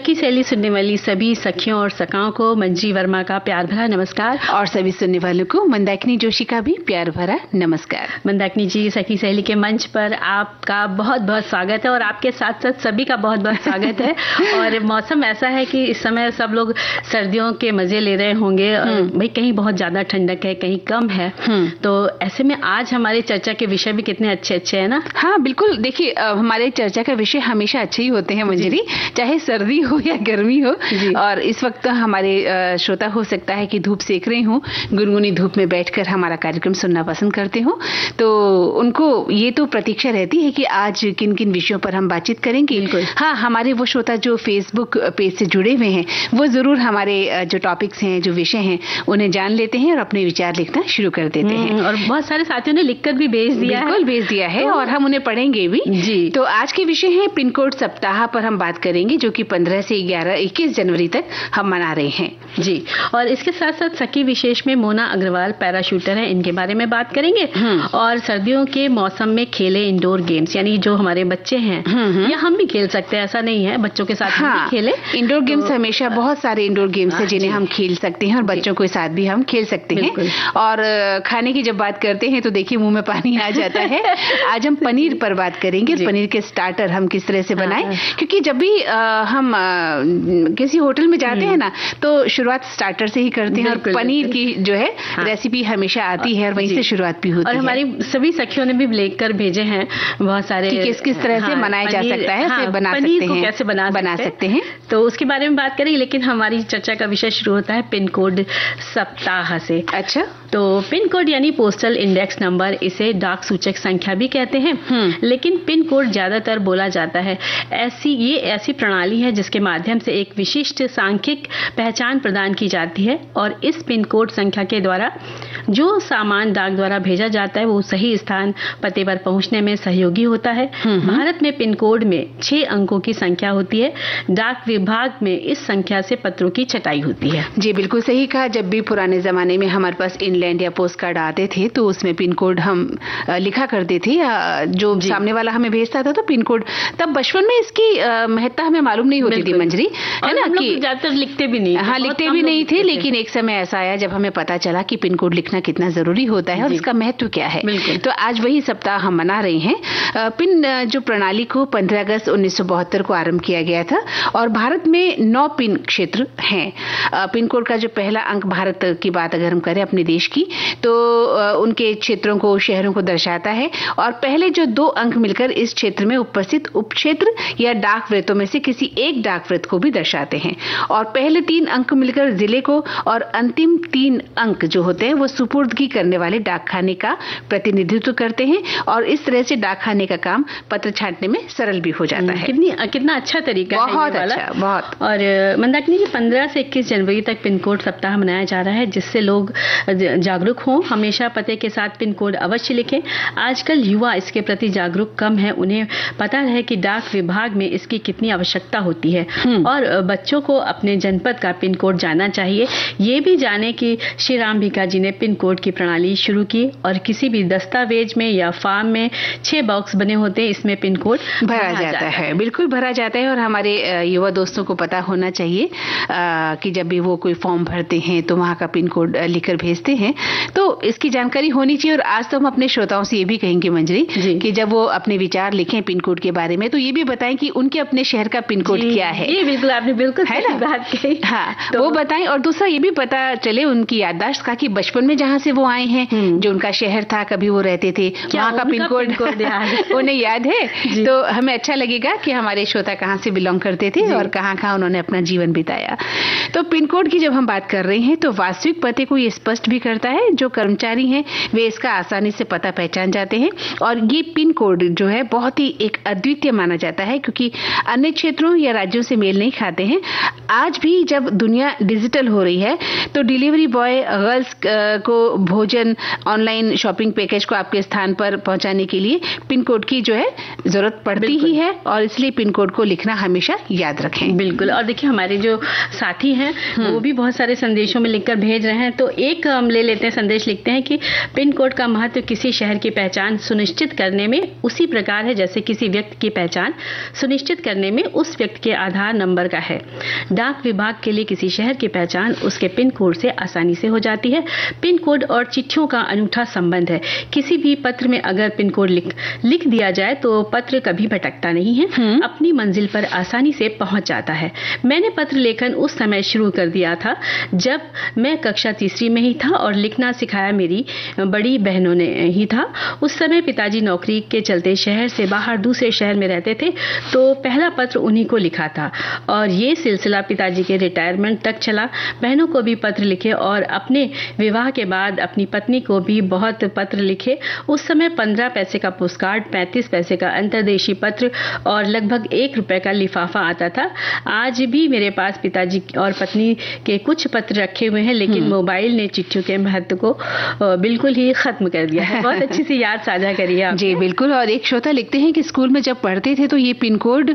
सखी सहेली सुनने वाली सभी सखियों और सखाओं को मंजी वर्मा का प्यार भरा नमस्कार और सभी सुनने वालों को मंदाकिनी जोशी का भी प्यार भरा नमस्कार। मंदाकिनी जी, सखी सहेली के मंच पर आपका बहुत बहुत स्वागत है और आपके साथ साथ सभी का बहुत बहुत स्वागत है। और मौसम ऐसा है कि इस समय सब लोग सर्दियों के मजे ले रहे होंगे। भाई कहीं बहुत ज्यादा ठंडक है, कहीं कम है, तो ऐसे में आज हमारे चर्चा के विषय भी कितने अच्छे अच्छे है ना। हाँ बिल्कुल, देखिए हमारे चर्चा का विषय हमेशा अच्छे ही होते हैं मंजरी, चाहे सर्दी हो या गर्मी हो। और इस वक्त तो हमारे श्रोता हो सकता है कि धूप सेक रहे हों, गुनगुनी धूप में बैठकर हमारा कार्यक्रम सुनना पसंद करते हो, तो उनको ये तो प्रतीक्षा रहती है कि आज किन किन विषयों पर हम बातचीत करेंगे। हाँ, हमारे वो श्रोता जो फेसबुक पेज से जुड़े हुए हैं वो जरूर हमारे जो टॉपिक्स हैं, जो विषय हैं, उन्हें जान लेते हैं और अपने विचार लिखना शुरू कर देते हैं। और बहुत सारे साथियों ने लिखकर भी भेज दिया है और हम उन्हें पढ़ेंगे भी जी। तो आज के विषय है पिन कोड सप्ताह पर हम बात करेंगे, जो कि 15 से 21 जनवरी तक हम मना रहे हैं जी। और इसके साथ साथ सखी विशेष में मोना अग्रवाल पैराशूटर है, इनके बारे में बात करेंगे। और सर्दियों के मौसम में खेले इंडोर गेम्स, यानी जो हमारे बच्चे हैं या हम भी खेल सकते हैं, ऐसा नहीं है, बच्चों के साथ हम भी खेले। इंडोर गेम्स हमेशा बहुत सारे इंडोर गेम्स हैं जिन्हें हम खेल सकते हैं और बच्चों के साथ भी हम खेल सकते हैं। और खाने की जब बात करते हैं तो देखिए मुंह में पानी आ जाता है। आज हम पनीर पर बात करेंगे, पनीर के स्टार्टर हम किस तरह से बनाएं, क्योंकि जब भी हम किसी होटल में जाते हैं ना तो शुरुआत स्टार्टर से ही करते हैं और पनीर की जो है रेसिपी हमेशा आती है और वहीं से शुरुआत भी होती है। और हमारी सभी सखियों ने भी लेकर भेजे हैं बहुत सारे कि किस तरह से बनाया जा सकता है, उसे बना सकते हैं, कैसे बना सकते हैं, तो उसके बारे में बात करेंगे। लेकिन हमारी चर्चा का विषय शुरू होता है पिन कोड सप्ताह से। अच्छा, तो पिन कोड यानी पोस्टल इंडेक्स नंबर, इसे डाक सूचक संख्या भी कहते हैं, लेकिन पिन कोड ज्यादातर बोला जाता है। ये ऐसी प्रणाली है जिसके माध्यम से एक विशिष्ट सांख्यिक पहचान प्रदान की जाती है और इस पिन कोड संख्या के द्वारा जो सामान डाक द्वारा भेजा जाता है वो सही स्थान पते पर पहुंचने में सहयोगी होता है। भारत में पिन कोड में 6 अंकों की संख्या होती है। डाक विभाग में इस संख्या से पत्रों की छटाई होती है। जी बिल्कुल सही कहा। जब भी पुराने जमाने में हमारे पास इनलैंड या पोस्ट कार्ड आते थे तो उसमें पिन कोड हम लिखा करते थे, जो सामने वाला हमें भेजता था तो पिन कोड, तब बचपन में इसकी महत्ता हमें मालूम नहीं होती थी मंजरी, है ना, कि ज्यादातर लिखते भी नहीं। हाँ, लिखते भी नहीं थे, लेकिन एक समय ऐसा आया जब हमें पता चला कि पिन कोड लिखना कितना जरूरी होता है और इसका महत्व क्या है। तो आज वही सप्ताह हम मना रहे हैं। पिन जो प्रणाली को 15 अगस्त 1972 को आरंभ किया गया था और भारत में 9 पिन क्षेत्र हैं। पिन कोड का जो पहला अंक, भारत की बात अगर हम करें अपने देश की, तो उनके क्षेत्रों को, शहरों को दर्शाता है और पहले जो 2 अंक मिलकर इस क्षेत्र में उपस्थित उपक्षेत्र या डाक वृत्तों में से किसी एक डाक वृत्त को भी दर्शाते हैं। और पहले 3 अंक मिलकर जिले को और अंतिम 3 अंक जो होते हैं वो सुपुर्दगी करने वाले डाकखाने का प्रतिनिधित्व करते हैं और इस तरह से डाकखाने का काम पत्र छांटने में सरल भी हो जाता है। कितना अच्छा तरीका है, बहुत अच्छा, बहुत। और मंदाकिनी जी, 15 से 21 जनवरी तक पिन कोड सप्ताह मनाया जा रहा है, जिससे लोग जागरूक हों। हमेशा पते के साथ पिन कोड अवश्य लिखें। आजकल युवा इसके प्रति जागरूक कम है, उन्हें पता है कि डाक विभाग में इसकी कितनी आवश्यकता होती है और बच्चों को अपने जनपद का पिन कोड जानना चाहिए। ये भी जाने कि श्री रामभिका जी ने पिन कोड की प्रणाली शुरू की और किसी भी दस्तावेज में या फॉर्म में 6 बॉक्स बने होते हैं, इसमें पिन कोड भरा जाता है। बिल्कुल भरा जाता है और हमारे युवा दोस्तों को पता होना चाहिए कि जब भी वो कोई फॉर्म भरते हैं तो वहाँ का पिन कोड लिखकर भेजते हैं, तो इसकी जानकारी होनी चाहिए। और आज तो हम अपने श्रोताओं से ये भी कहेंगे मंजरी कि जब वो अपने विचार लिखें पिन कोड के बारे में तो ये भी बताएं कि उनके अपने शहर का पिन कोड क्या है। ये बिल्कुल आपने बिल्कुल सही बात कही। हाँ, तो वो बताएं और दूसरा ये भी पता चले उनकी याददाश्त का कि बचपन में जहाँ से वो आए हैं, जो उनका शहर था, कभी वो रहते थे, वहाँ का पिन कोड उन्हें याद है। तो हमें अच्छा लगेगा कि हमारे श्रोता कहाँ से बिलोंग करते थे और कहाँ उन्होंने अपना जीवन बिताया। तो पिन कोड की जब हम बात कर रहे हैं तो वास्तविक पते को ये स्पष्ट भी करता है। जो कर्मचारी हैं वे इसका आसानी से पता पहचान जाते हैं और ये पिन कोड जो है बहुत ही एक अद्वितीय माना जाता है, क्योंकि अन्य क्षेत्रों या राज्यों से मेल नहीं खाते हैं। आज भी जब दुनिया डिजिटल हो रही है तो डिलीवरी बॉय गर्ल्स को भोजन, ऑनलाइन शॉपिंग पैकेज को आपके स्थान पर पहुंचाने के लिए पिन कोड की जो है जरूरत पड़ती ही है और इसलिए पिन कोड को लिखना हमेशा याद रखें। बिल्कुल। और देखिए हमारे जो साथी हैं वो भी बहुत सारे संदेशों में लिखकर भेज रहे हैं, तो एक हम ले लेते हैं। संदेश लिखते हैं कि पिन कोड का महत्व किसी शहर की पहचान सुनिश्चित करने में उसी प्रकार है जैसे किसी व्यक्ति की पहचान सुनिश्चित करने में उस व्यक्ति के आधार आधार नंबर का है। डाक विभाग के लिए किसी शहर की पहचान उसके पिन कोड से आसानी से हो जाती है। पिन कोड और चिट्ठियों का अनूठा संबंध है। किसी भी पत्र में अगर पिन कोड लिख दिया जाए तो पत्र कभी भटकता नहीं है, अपनी मंजिल पर आसानी से पहुंच जाता है। मैंने पत्र लेखन उस समय शुरू कर दिया था जब मैं कक्षा तीसरी में ही था और लिखना सिखाया मेरी बड़ी बहनों ने ही था। उस समय पिताजी नौकरी के चलते शहर से बाहर दूसरे शहर में रहते थे, तो पहला पत्र उन्हीं को लिखा था और ये सिलसिला पिताजी के रिटायरमेंट तक चला। बहनों को भी पत्र लिखे और अपने विवाह के बाद अपनी पत्नी को भी बहुत पत्र लिखे। उस समय 15 पैसे का पोस्टकार्ड, 35 पैसे का अंतर्देशीय पत्र और लगभग 1 रुपए का लिफाफा आता था। आज भी मेरे पास पिताजी और पत्नी के कुछ पत्र रखे हुए हैं, लेकिन मोबाइल ने चिट्ठियों के महत्व को बिल्कुल ही खत्म कर दिया है। बहुत अच्छी सी याद साझा करी है जी बिल्कुल। और एक श्रोता लिखते हैं कि स्कूल में जब पढ़ते थे तो ये पिन कोड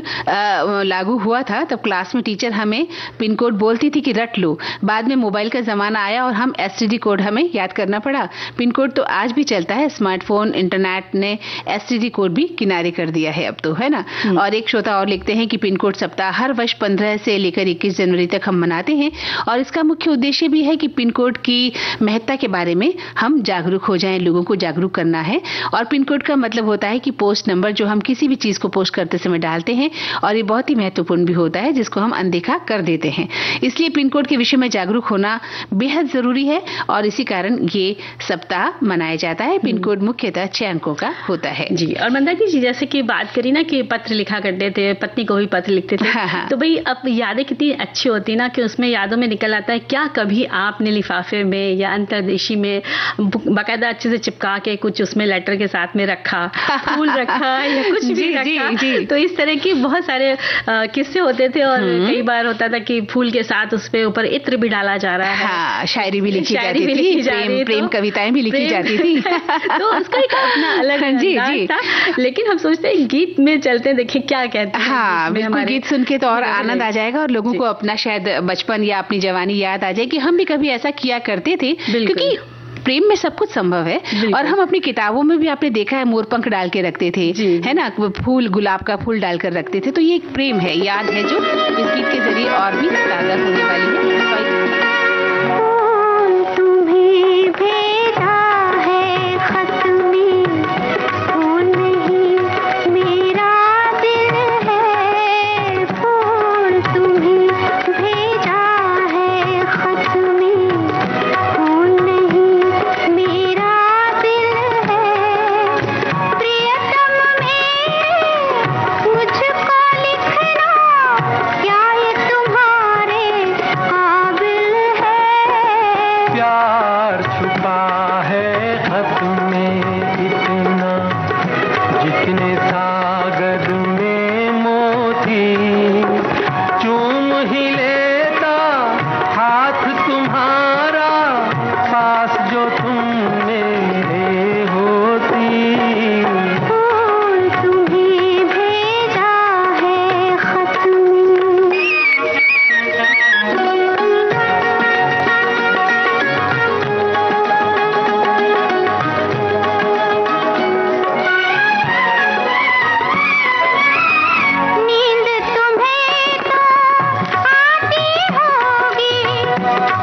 लागू हुआ था, तब क्लास में टीचर हमें पिन कोड बोलती थी कि रट लो। बाद में मोबाइल का जमाना आया और हम एसटीडी कोड हमें याद करना पड़ा। पिन कोड तो आज भी चलता है, स्मार्टफोन इंटरनेट ने एसटीडी कोड भी किनारे कर दिया है अब तो, है ना। और एक श्रोता और लिखते हैं कि पिन कोड सप्ताह हर वर्ष 15 से लेकर 21 जनवरी तक हम मनाते हैं और इसका मुख्य उद्देश्य भी है कि पिन कोड की महत्ता के बारे में हम जागरूक हो जाएं, लोगों को जागरूक करना है। और पिन कोड का मतलब होता है कि पोस्ट नंबर जो हम किसी भी चीज को पोस्ट करते समय डालते हैं, और ये बहुत ही महत्वपूर्ण भी होता है जिसको हम अनदेखा कर देते हैं। इसलिए पिन कोड के विषय में जागरूक होना बेहद जरूरी है और इसी कारण ये सप्ताह मनाया जाता है। पिन कोड मुख्यतः 6 अंकों का होता है जी। और मंदाकिनी जी, जैसे कि बात करी ना कि पत्र लिखा करते थे, पत्नी को भी पत्र लिखते थे, हाँ। तो भाई अब यादें कितनी अच्छी होती ना कि उसमें यादों में निकल आता है क्या कभी आपने लिफाफे में या अंतर्देशी में बाकायदा अच्छे से चिपका के कुछ उसमें लेटर के साथ में रखा, फूल रखा या कुछ भी रखा। जी। तो इस तरह की बहुत सारे किस्से होते थे और कई बार होता था कि फूल के साथ उस पे ऊपर इत्र भी डाला जा रहा है। हाँ, शायरी भी लिखी जाती थी, प्रेम कविताएं भी लिखी जाती थी। तो उसका एक अपना अलग अंदाज था। लेकिन हम सोचते हैं गीत में चलते हैं, देखिए क्या कहते हैं। हाँ, बिल्कुल गीत सुन के तो और आनंद आ जाएगा और लोगों को अपना शायद बचपन या अपनी जवानी याद आ जाए कि हम भी कभी ऐसा किया करते थे, क्योंकि प्रेम में सब कुछ संभव है। और हम अपनी किताबों में भी आपने देखा है मोर पंख डाल के रखते थे, है ना, फूल, गुलाब का फूल डालकर रखते थे। तो ये एक प्रेम है, याद है जो इस गीत के जरिए और भी ताज़ा होने वाली है। तुम्हें भेजा है खत में, वो नहीं मेरा दिल है। फूल तुम्हें भेजा है खत में, वो नहीं मेरा दिल है। प्रियतम में मुझको लिखना, क्या ये तुम्हारे काबिल है। प्यार छुपा है खत में इतना, जितने सागर में मोती। चूम ही लेता हाथ तुम्हारा, पास जो तुम मेरे होती। फूल तुम्हें भेजा है खत में। नींद तुम्हें तो आती होगी,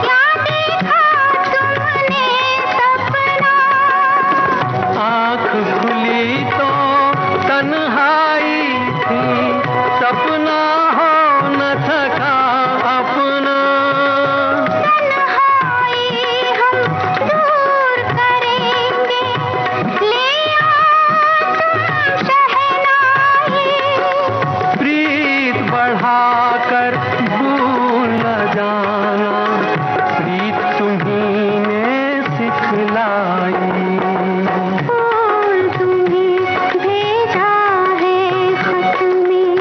क्या देखा तुमने सपना। आँख खुली तो तन्हाई थी, सपना हो न सका अपना। तन्हाई हम दूर करेंगे, ले आओ तुम शहनाई। प्रीत बढ़ाकर भूल न जाना, प्रीत तुम्ही ने सिखलाई। फूल तुम्हें भेजा है खत में।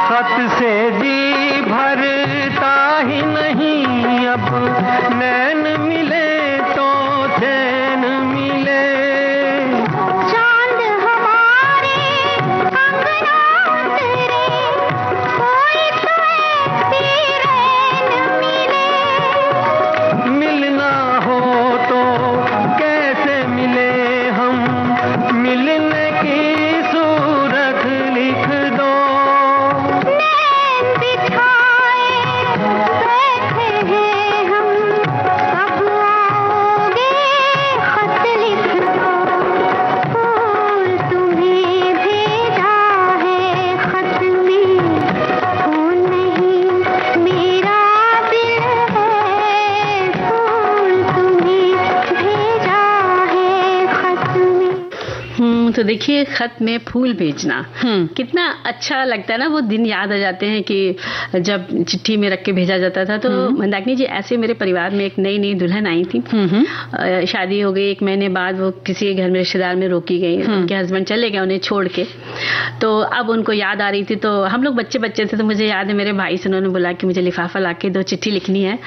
खत से जी भरता ही नहीं अब, नैन मिले तो चैन मिले। तो देखिए, खत में फूल भेजना कितना अच्छा लगता है ना। वो दिन याद आ जाते हैं कि जब चिट्ठी में रख के भेजा जाता था। तो मंदाकिनी जी, ऐसे मेरे परिवार में एक नई दुल्हन आई थी। शादी हो गई, 1 महीने बाद वो किसी घर में रिश्तेदार में रोकी गई। उनके हस्बैंड चले गए उन्हें छोड़ के। तो अब उनको याद आ रही थी। तो हम लोग बच्चे थे, तो मुझे याद है मेरे भाई से उन्होंने बोला कि मुझे लिफाफा ला के 2 चिट्ठी लिखनी है।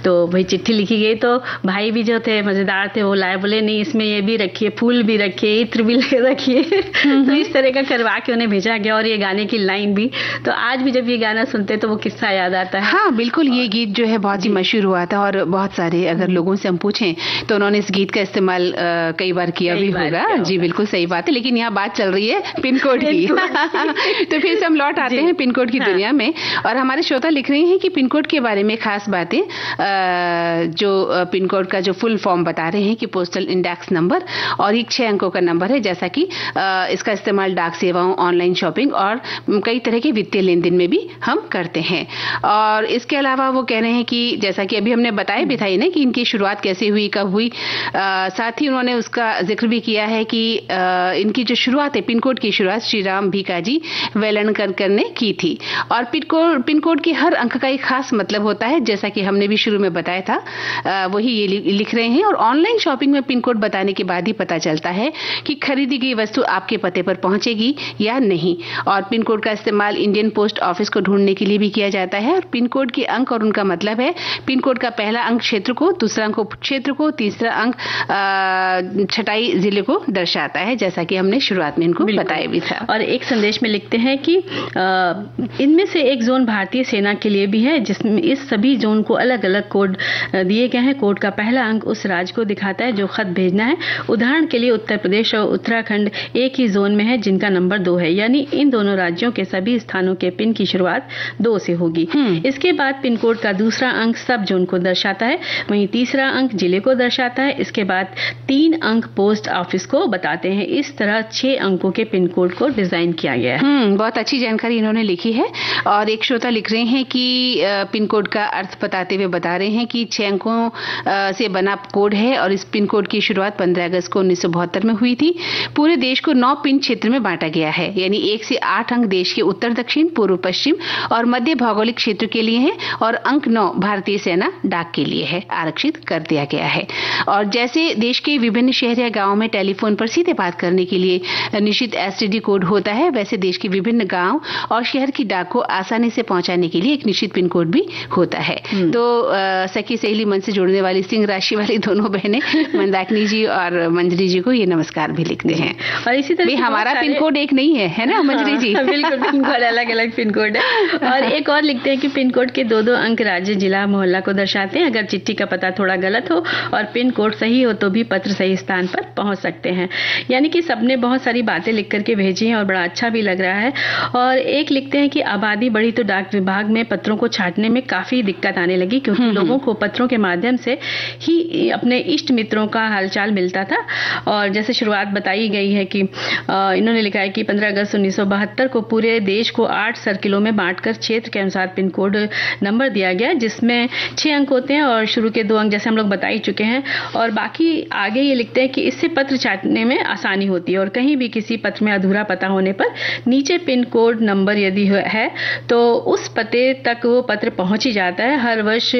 तो वही चिट्ठी लिखी गई। तो भाई भी जो थे मजेदार थे, वो लाए, बोले नहीं इसमें ये भी रखिए, फूल भी रखिए, इत्र भी रखिए। तो इस तरह का करवा के उन्हें भेजा गया, और ये गाने की लाइन भी। तो आज भी जब ये गाना सुनते तो वो किस्सा याद आता है। हाँ बिल्कुल, ये गीत जो है बहुत ही मशहूर हुआ था, और बहुत सारे अगर लोगों से हम पूछें तो उन्होंने इस गीत का इस्तेमाल कई बार किया भी होगा। जी बिल्कुल सही बात है। लेकिन यहाँ बात चल रही है पिन कोड की। तो फिर से हम लौट आते हैं पिन कोड की दुनिया में, और हमारे श्रोता लिख रहे हैं कि पिन कोड के बारे में खास बातें, जो पिन कोड का जो फुल फॉर्म बता रहे हैं कि पोस्टल इंडेक्स नंबर, और ये 6 अंकों का नंबर है। जैसा कि इसका इस्तेमाल डाक सेवाओं, ऑनलाइन शॉपिंग और कई तरह के वित्तीय लेन देन में भी हम करते हैं। और इसके अलावा वो कह रहे हैं कि जैसा कि अभी हमने बताया भी था इन्हें कि इनकी शुरुआत कैसे हुई, कब हुई। साथ ही उन्होंने उसका जिक्र भी किया है कि इनकी जो शुरुआत है, पिन कोड की शुरुआत श्री राम भीकाजी वेलणकर ने की थी। और पिन कोड के हर अंक का एक खास मतलब होता है, जैसा कि हमने भी शुरू में बताया था। वही ये लिख रहे हैं। और ऑनलाइन शॉपिंग में पिन कोड बताने के बाद ही पता चलता है कि खरीदी गई वस्तु आपके पते पर पहुंचेगी या नहीं। और पिन कोड का इस्तेमाल इंडियन पोस्ट ऑफिस को ढूंढने के लिए भी किया जाता है। और पिन कोड के अंक और उनका मतलब है, पिन कोड का पहला अंक क्षेत्र को, दूसरा अंक क्षेत्र को, तीसरा अंक छटाई जिले को दर्शाता है, जैसा कि हमने शुरुआत में इनको बताया भी था। और एक संदेश में लिखते हैं कि इनमें से एक जोन भारतीय सेना के लिए भी है, जिसमें इस सभी जोन को अलग अलग कोड दिए गए हैं। कोड का पहला अंक उस राज्य को दिखाता है जो खत भेजना है। उदाहरण के लिए उत्तर प्रदेश और उत्तराखंड एक ही जोन में है, जिनका नंबर 2 है। यानी इन दोनों राज्यों के सभी स्थानों के पिन की शुरुआत 2 से होगी। इसके बाद पिन कोड का दूसरा अंक सब जोन को दर्शाता है, वहीं तीसरा अंक जिले को दर्शाता है। इसके बाद 3 अंक पोस्ट ऑफिस को बताते हैं। इस तरह 6 अंकों के पिन कोड को डिजाइन किया गया है। बहुत अच्छी जानकारी इन्होंने लिखी है। और एक श्रोता लिख रहे हैं कि पिन कोड का अर्थ बताते हुए बता रहे हैं कि 6 अंकों से बना कोड है, और इस पिन कोड की शुरुआत 15 अगस्त को 1972 में हुई थी। पूरे देश को 9 पिन क्षेत्र में बांटा गया है, यानी 1 से 8 अंक देश के उत्तर, दक्षिण, पूर्व, पश्चिम और मध्य भौगोलिक क्षेत्र के लिए है, और अंक 9 भारतीय सेना डाक के लिए है, आरक्षित कर दिया गया है। और जैसे देश के विभिन्न शहर या गाँव में टेलीफोन पर सीधे बात करने के लिए निश्चित एसटीडी कोड होता है, वैसे देश के विभिन्न गांव और शहर की डाक को आसानी से पहुंचाने के लिए एक निश्चित पिन कोड भी होता है। तो सखी सहेली मन से जुड़ने वाली सिंह राशि वाली दोनों बहनें मंदाकिनी जी और मंजरी जी को ये नमस्कार भी लिखते हैं। और इसी तरह हमारा पिन कोड एक नहीं है ना मंजरी जी? बिल्कुल, पिन कोड अलग अलग पिन कोड है। और एक और लिखते हैं कि पिन कोड के 2-2 अंक राज्य, जिला, मोहल्ला को दर्शाते हैं। अगर चिट्ठी का पता थोड़ा गलत हो और पिन कोड सही हो तो भी पत्र सही स्थान पर पहुंच सकते हैं। यानी कि सबने बहुत सारी बातें लिख करके भेजी हैं और बड़ा अच्छा भी लग रहा है। और एक लिखते हैं कि आबादी बढ़ी तो डाक विभाग में पत्रों को छांटने में काफी दिक्कत आने लगी, क्योंकि लोगों को पत्रों के माध्यम से ही अपने इष्ट मित्रों का हालचाल मिलता था। और जैसे शुरुआत बताई गई है कि इन्होंने लिखा है कि 15 अगस्त 1972 को पूरे देश को 8 सर्किलों में बांटकर क्षेत्र के अनुसार पिन कोड नंबर दिया गया, जिसमें 6 अंक होते हैं और शुरू के 2 अंक जैसे हम लोग बता ही चुके हैं। और बाकी आगे ये लिखते हैं कि इससे पत्र छांटने में आसानी होती है, और कहीं भी किसी पत्र में अधूरा पता होने पर नीचे पिन कोड नंबर यदि है तो उस पते तक वो पत्र पहुंच ही जाता है। हर वर्ष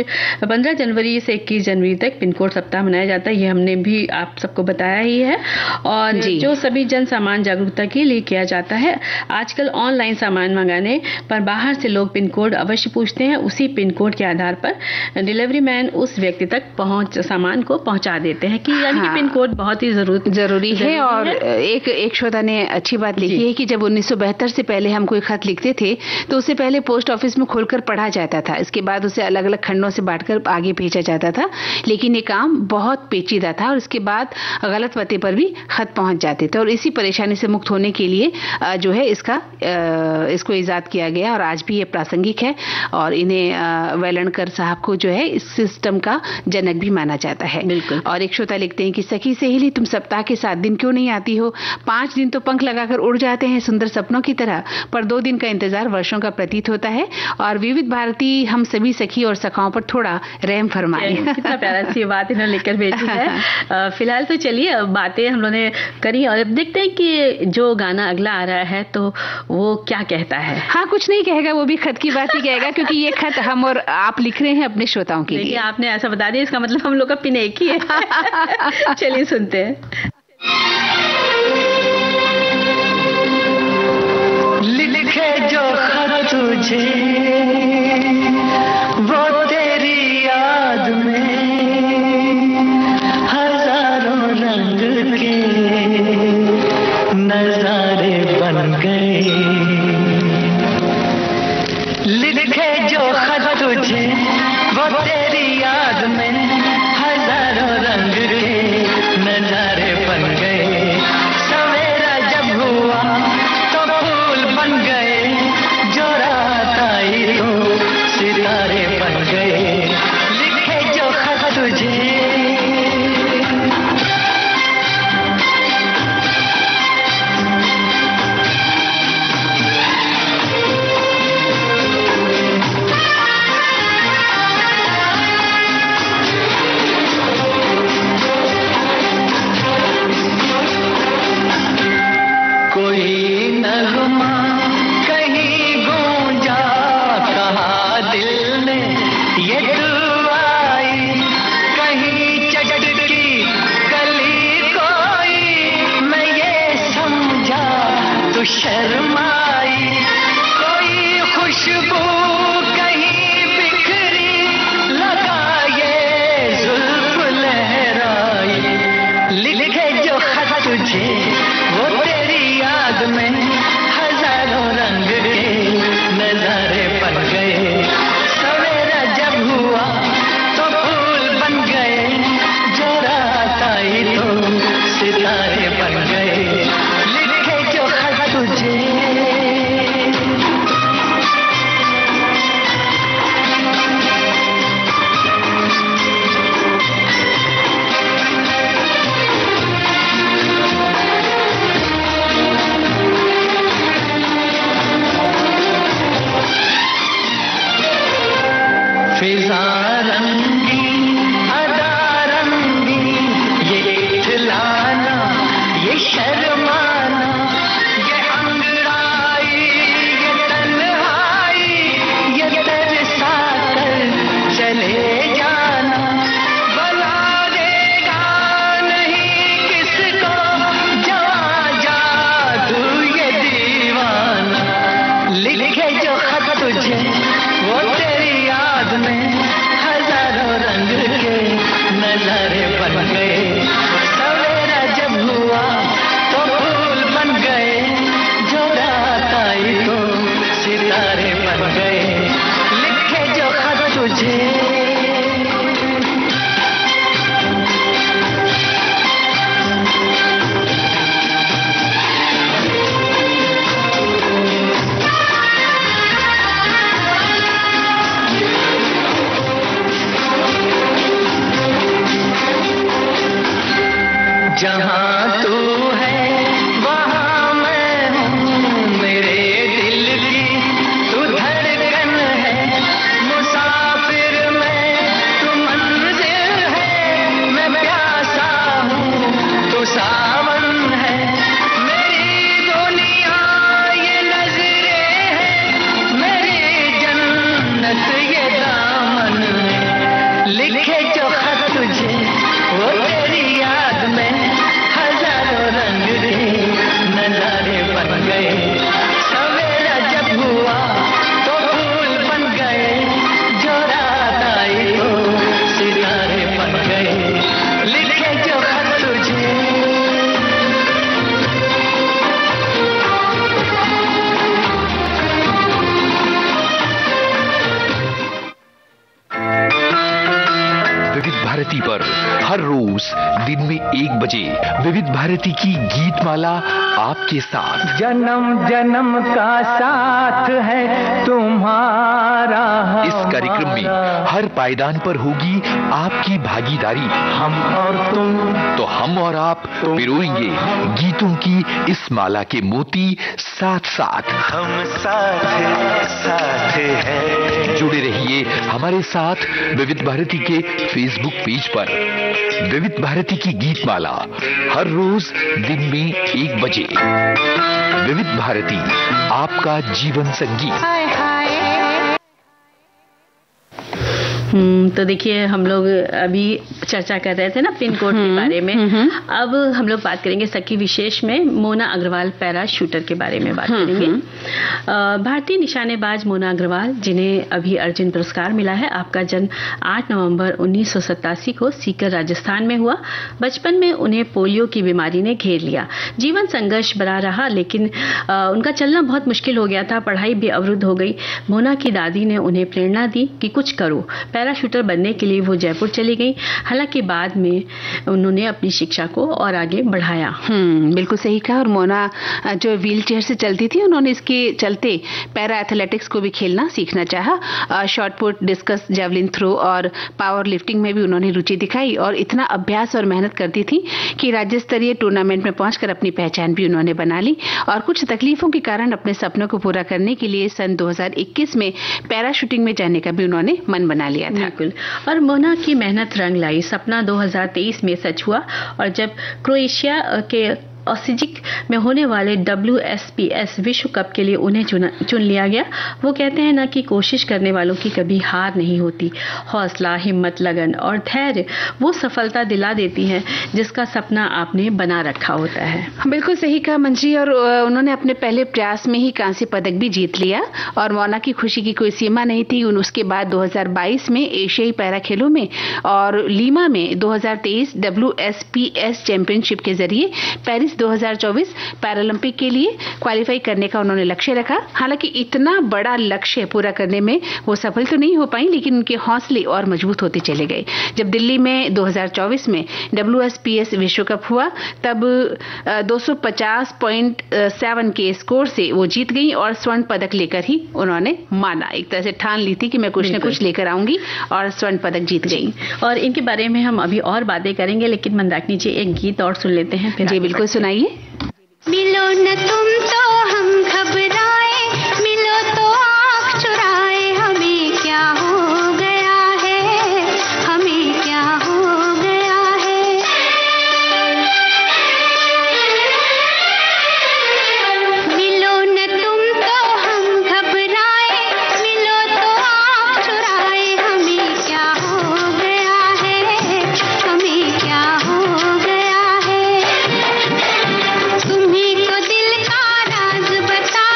15 जनवरी से 21 जनवरी तक पिन कोड सप्ताह मनाया जाता है, ये हमने भी आप सबको बताया ही है। और जो सभी जन सामान जागरूकता के लिए किया जाता है। आजकल ऑनलाइन सामान मंगाने पर बाहर से लोग पिन कोड अवश्य पूछते हैं, उसी पिन कोड के आधार पर डिलीवरी मैन उस व्यक्ति तक सामान को पहुंचा देते हैं कि यानी कि पिन कोड बहुत ही जरूरी है। और एक श्रोता ने अच्छी बात लिखी है कि जब 1972 से पहले हम कोई खत लिखते थे तो उससे पहले पोस्ट ऑफिस में खोलकर पढ़ा जाता था, इसके बाद उसे अलग अलग खंडों से बांटकर आगे भेजा जाता था। लेकिन ये काम बहुत पेचीदा था और इसके बाद गलत पते पर भी खत पहुंच जाते थे। और इसी परेशानी से मुक्त होने के लिए जो है इसको इजाद किया गया और आज भी ये प्रासंगिक है। और इन्हें वेलणकर साहब को जो है इस सिस्टम का जनक भी माना जाता है। बिल्कुल। और एक श्रोता लिखते हैं कि सखी सहेली तुम सप्ताह के 7 दिन क्यों नहीं आती हो? 5 दिन तो पंख लगाकर उड़ जाते हैं सुंदर सपनों की तरह, पर 2 दिन का इंतजार वर्षों का प्रतीत होता है। और विविध भारती हम सभी सखी और सखाओं पर थोड़ा रहम फरमाए। कितना प्यारा सी बात इन्होंने लिखकर भेजी है। फिलहाल तो चलिए बातें हम लोगों ने करी और और देखते हैं कि जो गाना अगला आ रहा है तो वो क्या कहता है। हाँ, कुछ नहीं कहेगा, वो भी खत की बात ही कहेगा, क्योंकि ये खत हम और आप लिख रहे हैं अपने श्रोताओं के लिए। आपने ऐसा बता दिया, इसका मतलब हम लोग का पिन एक ही है। चलिए सुनते हैं। लिखे जो खत तुझे वो तेरी याद में हजारों रंग के नजारे बन गए। लिखे जो खत तुझे वो तेरी याद में हजारों रंग के नजारे बन गए। सवेरा जब हुआ तो फूल बन गए, जो रात आई तो सितारे बन गए। लिखे जो खत तुझे शर्माई, कोई खुशबू कहीं बिखरी, लगा ये जुल्फ लहराई। लिखे जो खत तुझे वो तेरी याद में हजारों रंग के नजारे बन गए। सवेरा जब हुआ तो फूल बन गए, जो रात आई तो सितारे बन गए। फिजा रंगी अदा रंगी, ये इतलाना ये शर्माना, ये अंगड़ाई ये तन्हाई, ये तरसा कर चले जाना। बना देगा नहीं किसको जवां जादू ये दीवाना। लिखे जो खत तुझे वो तेरी याद में हजारों रंग के नजारे बन गए। सवेरा जब हुआ तो फूल बन गए, जो रात आई तो सितारे बन गए। लिखे जो खत तुझे जहाँ तू है वहाँ मैं हूँ, मेरे दिल की तू धड़कन है। मुसाफिर मैं तू मंजिल है, मैं प्यासा हूँ तू सावन है। मेरी दुनिया ये नजरें है, मेरी जन्नत ये दामन है। लिखे जो खत तुझे वो तेरी याद में हजारों रंग के नजारे बन गए। सवेरा जब हुआ तो फूल बन गए, जो रात आई तो सितारे बन गए। लिखे जो खत तुझे विविध भारती पर हर रोज दिन में 1 बजे विविध भारती की गीत माला आपके साथ। जन्म जन्म का साथ है तुम्हारा। इस कार्यक्रम में हर पायदान पर होगी आपकी भागीदारी। हम और तुम तो हम और आप पिरोएंगे गीतों की इस माला के मोती साथ साथ। हम साथ साथ हैं। जुड़े रहिए हमारे साथ विविध भारती के फेसबुक पेज पर। विविध भारती की गीत माला हर रोज दिन में 1 बजे। विविध भारती, आपका जीवन संगीत। तो देखिए, हम लोग अभी चर्चा कर रहे थे ना पिन कोड के बारे में। अब हम लोग बात करेंगे सखी विशेष में मोना अग्रवाल पैरा शूटर के बारे में बात करेंगे। भारतीय निशानेबाज मोना अग्रवाल, जिन्हें अभी अर्जुन पुरस्कार मिला है, आपका जन्म 8 नवंबर 1987 को सीकर राजस्थान में हुआ। बचपन में उन्हें पोलियो की बीमारी ने घेर लिया। जीवन संघर्ष बना रहा, लेकिन उनका चलना बहुत मुश्किल हो गया था। पढ़ाई भी अवरुद्ध हो गई। मोना की दादी ने उन्हें प्रेरणा दी कि कुछ करो। पैराशूटर बनने के लिए वो जयपुर चली गई। हालांकि बाद में उन्होंने अपनी शिक्षा को और आगे बढ़ाया। बिल्कुल सही कहा। और मोना जो व्हील चेयर से चलती थी, उन्होंने इसके चलते पैरा एथलेटिक्स को भी खेलना सीखना चाहा। Shot put, discus, javelin throw और पावर लिफ्टिंग में भी उन्होंने रुचि दिखाई और इतना अभ्यास और मेहनत करती थी कि राज्य स्तरीय टूर्नामेंट में पहुंचकर अपनी पहचान भी उन्होंने बना ली। और कुछ तकलीफों के कारण अपने सपनों को पूरा करने के लिए सन 2021 में पैरा शूटिंग में जाने का भी उन्होंने मन बना लिया था। बिल्कुल। और मोना की मेहनत रंग लाई। सपना 2023 में सच हुआ और जब क्रोएशिया के ओसिजिक में होने वाले WSPS विश्व कप के लिए उन्हें चुन लिया गया। वो कहते हैं ना कि कोशिश करने वालों की कभी हार नहीं होती। हौसला, हिम्मत, लगन और धैर्य वो सफलता दिला देती हैं जिसका सपना आपने बना रखा होता है। बिल्कुल सही कहा मंजी। और उन्होंने अपने पहले प्रयास में ही कांस्य पदक भी जीत लिया और मोना की खुशी की कोई सीमा नहीं थी। उसके बाद 2022 में एशियाई पैरा खेलों में और लीमा में 2023 WSPS चैंपियनशिप के जरिए पेरिस 2024 पैरालंपिक के लिए क्वालिफाई करने का उन्होंने लक्ष्य रखा। हालांकि इतना बड़ा लक्ष्य पूरा करने में वो सफल तो नहीं हो पाई, लेकिन उनके हौसले और मजबूत होते चले गए। जब दिल्ली में 2024 में WSPS विश्व कप हुआ, तब 250.7 के स्कोर से वो जीत गई और स्वर्ण पदक लेकर ही उन्होंने माना, एक तरह से ठान ली थी कि मैं कुछ न कुछ लेकर आऊंगी, और स्वर्ण पदक जीत गई। और इनके बारे में हम अभी और बातें करेंगे, लेकिन मंदाकिनी जी एक गीत और सुन लेते हैं। जी बिल्कुल, सुनाइए। मिलो न तुम तो हम घबराए, मिलो तो आँख चुराए, हमें क्या हो गया है, हमें क्या हो गया है। मिलो न तुम तो हम घबराए, मिलो तो आँख चुराए, हमें क्या हो गया है, हमें क्या हो गया है। तुम्हीं को दिल का राज बता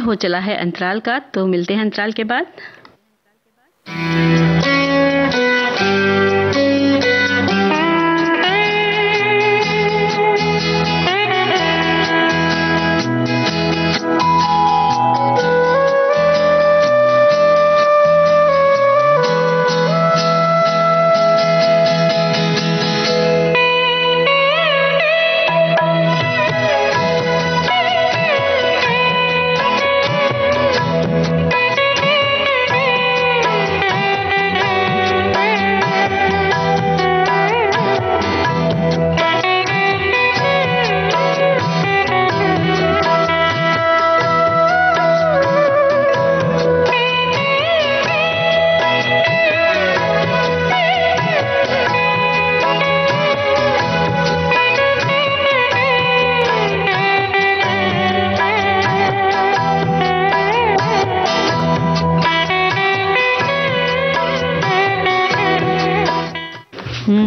हो चला है अंतराल का, तो मिलते हैं अंतराल के बाद।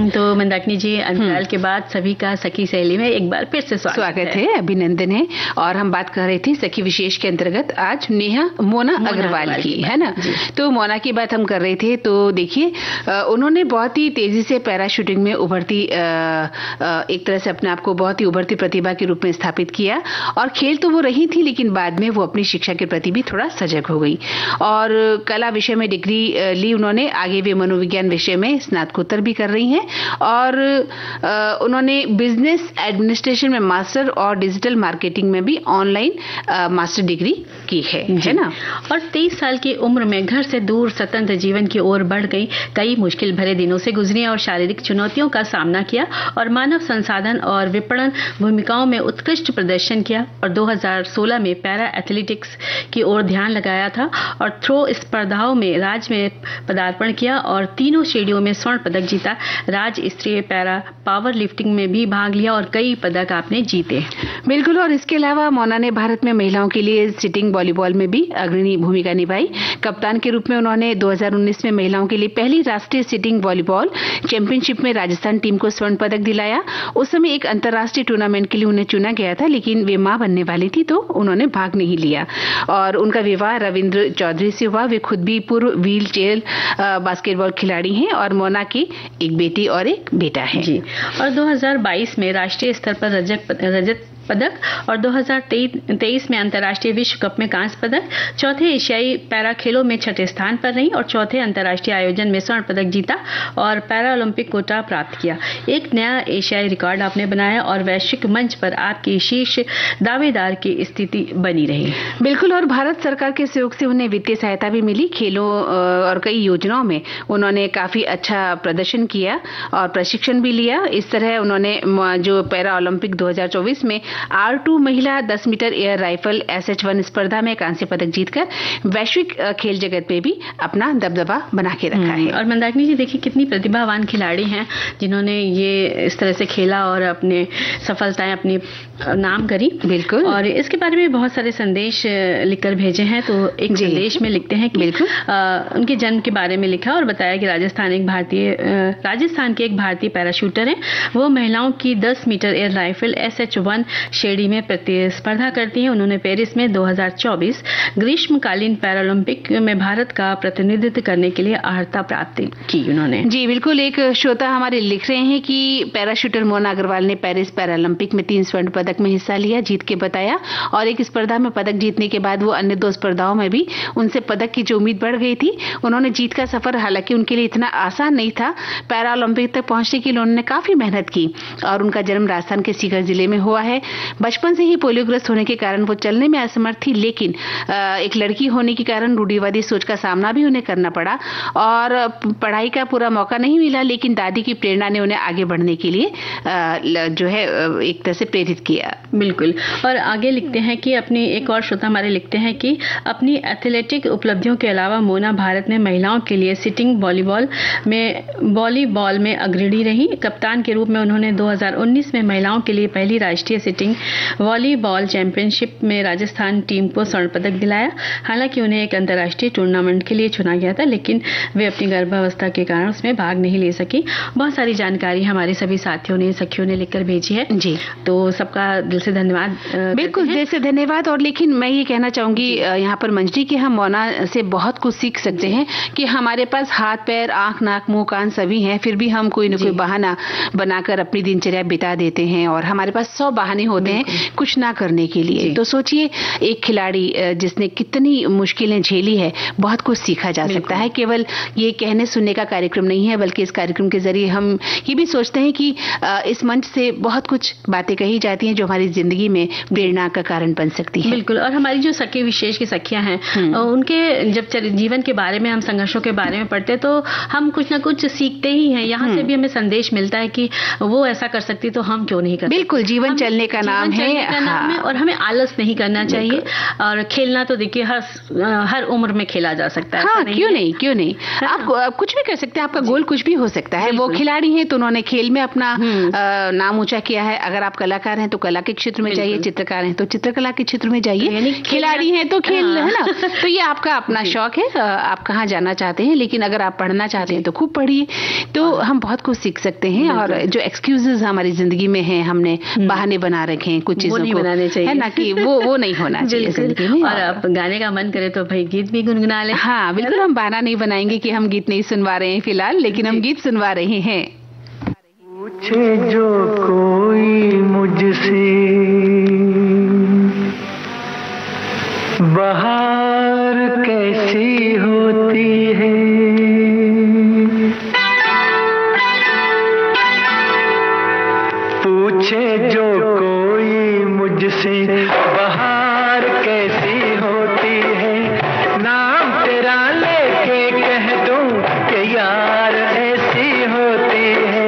तो मंदाकिनी जी, अंतराल के बाद सभी का सखी सहेली में एक बार फिर से स्वागत है, अभिनंदन है। और हम बात कर रहे थे सखी विशेष के अंतर्गत आज मोना अग्रवाल की, है ना। तो मोना की बात हम कर रहे थे। तो देखिए, उन्होंने बहुत ही तेजी से पैराशूटिंग में उभरती, एक तरह से अपने आप को बहुत ही उभरती प्रतिभा के रूप में स्थापित किया। और खेल तो वो रही थी, लेकिन बाद में वो अपनी शिक्षा के प्रति भी थोड़ा सजग हो गई और कला विषय में डिग्री ली उन्होंने। आगे वे मनोविज्ञान विषय में स्नातकोत्तर भी कर रही हैं और उन्होंने बिजनेस एडमिनिस्ट्रेशन में मास्टर और डिजिटल मार्केटिंग में भी ऑनलाइन मास्टर डिग्री की है ना। और 23 साल की उम्र में घर से दूर स्वतंत्र जीवन की ओर बढ़ गई। कई मुश्किल भरे दिनों से गुजरी और शारीरिक चुनौतियों का सामना किया और मानव संसाधन और विपणन भूमिकाओं में उत्कृष्ट प्रदर्शन किया। और 2016 में पैरा एथलेटिक्स की ओर ध्यान लगाया था और थ्रो स्पर्धाओं में राज्य में पदार्पण किया और तीनों श्रेणियों में स्वर्ण पदक जीता। राज्य स्तरीय पैरा पावर लिफ्टिंग में भी भाग लिया और कई पदक आपने जीते। बिल्कुल। और इसके अलावा मोना ने भारत में महिलाओं के लिए सिटिंग वॉलीबॉल में भी अग्रणी भूमिका निभाई। कप्तान के रूप में उन्होंने 2019 में महिलाओं के लिए पहली राष्ट्रीय सिटिंग वॉलीबॉल चैंपियनशिप में राजस्थान टीम को स्वर्ण पदक दिलाया। उस समय एक अंतर्राष्ट्रीय टूर्नामेंट के लिए उन्हें चुना गया था, लेकिन वे मां बनने वाली थी तो उन्होंने भाग नहीं लिया। और उनका विवाह रविंद्र चौधरी से हुआ। वे खुद भी पूर्व व्हील चेयर बास्केटबॉल खिलाड़ी हैं और मोना की एक बेटी और एक बेटा है जी। और 2022 में राष्ट्रीय स्तर पर रजत पदक और 2023 में अंतर्राष्ट्रीय विश्व कप में कांस्य पदक, चौथे एशियाई पैरा खेलों में छठे स्थान पर रही और चौथे अंतर्राष्ट्रीय आयोजन में स्वर्ण पदक जीता और पैरा ओलंपिक कोटा प्राप्त किया। एक नया एशियाई रिकॉर्ड आपने बनाया और वैश्विक मंच पर आपकी शीर्ष दावेदार की स्थिति बनी रही। बिल्कुल। और भारत सरकार के सहयोग से उन्हें वित्तीय सहायता भी मिली। खेलों और कई योजनाओं में उन्होंने काफी अच्छा प्रदर्शन किया और प्रशिक्षण भी लिया। इस तरह उन्होंने जो पैरा ओलंपिक 2024 में R2 महिला 10 मीटर एयर राइफल SH1 स्पर्धा में कांस्य पदक जीतकर वैश्विक खेल जगत में भी अपना दबदबा बना के रखा है। और मंदाकिनी जी, देखिए कितनी प्रतिभावान खिलाड़ी हैं जिन्होंने ये इस तरह से खेला और अपने सफलताएं अपनी नाम करी। बिल्कुल। और इसके बारे में बहुत सारे संदेश लिखकर भेजे हैं। तो एक संदेश में लिखते हैं कि बिल्कुल उनके जन्म के बारे में लिखा और बताया कि राजस्थान के एक भारतीय पैराशूटर हैं। वो महिलाओं की 10 मीटर एयर राइफल SH1 श्रेणी में प्रतिस्पर्धा करती हैं। उन्होंने पेरिस में 2024 ग्रीष्मकालीन पैरालंपिक में भारत का प्रतिनिधित्व करने के लिए अर्हता प्राप्त की उन्होंने। जी बिल्कुल। एक श्रोता हमारे लिख रहे हैं कि पैराशूटर मोना अग्रवाल ने पेरिस पैरालंपिक में 3 स्वर्ण पदक में हिस्सा लिया, जीत के बताया। और एक स्पर्धा में पदक जीतने के बाद वो अन्य 2 स्पर्धाओं में भी उनसे पदक की जो उम्मीद बढ़ गई थी। उन्होंने जीत का सफर हालांकि उनके लिए इतना आसान नहीं था। पैरालंपिक तक पहुंचने के लिए उन्होंने काफी मेहनत की और उनका जन्म राजस्थान के सीकर जिले में हुआ है। बचपन से ही पोलियोग्रस्त होने के कारण वो चलने में असमर्थ थी, लेकिन एक लड़की होने के कारण रूढ़िवादी सोच का सामना भी उन्हें करना पड़ा और पढ़ाई का पूरा मौका नहीं मिला। लेकिन दादी की प्रेरणा ने उन्हें आगे बढ़ने के लिए जो है एक तरह से प्रेरित किया। बिल्कुल। और आगे लिखते हैं कि अपनी एक और श्रोता हमारे लिखते हैं कि अपनी एथलेटिक उपलब्धियों के अलावा मोना भारत में महिलाओं के लिए सिटिंग वॉलीबॉल में अग्रणी रही। कप्तान के रूप में उन्होंने 2019 में महिलाओं के लिए पहली राष्ट्रीय सिटिंग शूटिंग वॉलीबॉल चैंपियनशिप में राजस्थान टीम को स्वर्ण पदक दिलाया। हालांकि उन्हें एक अंतर्राष्ट्रीय टूर्नामेंट के लिए चुना गया था, लेकिन वे अपनी गर्भावस्था के कारण उसमें भाग नहीं ले सकी। बहुत सारी जानकारी हमारे सभी साथियों ने, सखियों ने लिखकर भेजी है जी, तो सबका दिल से धन्यवाद। बिल्कुल दिल से धन्यवाद। और लेकिन मैं ये कहना चाहूंगी यहाँ पर मंजरी कि हम मोना से बहुत कुछ सीख सकते हैं कि हमारे पास हाथ पैर आंख नाक मुंह कान सभी हैं, फिर भी हम कोई न कोई बहाना बनाकर अपनी दिनचर्या बिता देते हैं और हमारे पास 100 बहाने होते हैं कुछ ना करने के लिए। तो सोचिए एक खिलाड़ी जिसने कितनी मुश्किलें झेली है, बहुत कुछ सीखा जा सकता है। केवल ये कहने सुनने का कार्यक्रम नहीं है, बल्कि इस कार्यक्रम के जरिए हम ये भी सोचते हैं कि इस मंच से बहुत कुछ बातें कही जाती हैं जो हमारी जिंदगी में प्रेरणा का कारण बन सकती है। बिल्कुल। और हमारी जो सखी विशेष की सखियां हैं, उनके जब जीवन के बारे में, हम संघर्षों के बारे में पढ़ते तो हम कुछ ना कुछ सीखते ही हैं। यहाँ से भी हमें संदेश मिलता है कि वो ऐसा कर सकती तो हम क्यों नहीं कर सकते। बिल्कुल, जीवन चलने का नाम है। और हमें आलस नहीं करना चाहिए। और खेलना तो देखिए हर उम्र में खेला जा सकता है। हाँ, क्यों नहीं आप कुछ भी कर सकते हैं, आपका गोल कुछ भी हो सकता है। वो खिलाड़ी हैं तो उन्होंने खेल में अपना नाम ऊंचा किया है। अगर आप कलाकार हैं तो कला के क्षेत्र में जाइए, चित्रकार हैं तो चित्रकला के क्षेत्र में जाइए, खिलाड़ी हैं तो खेल, है ना। तो ये आपका अपना शौक है, आप कहाँ जाना चाहते हैं। लेकिन अगर आप पढ़ना चाहते हैं तो खूब पढ़िए, तो हम बहुत कुछ सीख सकते हैं। और जो एक्सक्यूजेस हमारी जिंदगी में हैं, हमने बहाने बना रखे हैं कुछ चीजों को, है ना, कि वो नहीं होना चाहिए जिंदगी में। और आप गाने का मन करे तो भाई गीत भी गुनगुना लें। हाँ बिल्कुल, हम बहाना नहीं बनाएंगे कि हम गीत नहीं सुनवा रहे हैं फिलहाल, लेकिन हम गीत सुनवा रहे हैं। पूछे जो कोई मुझसे बहार कैसी होती है, पूछे जो कोई मुझसे बहार कैसी होती है, नाम तेरा लेके कह दूं कि यार ऐसी होती है।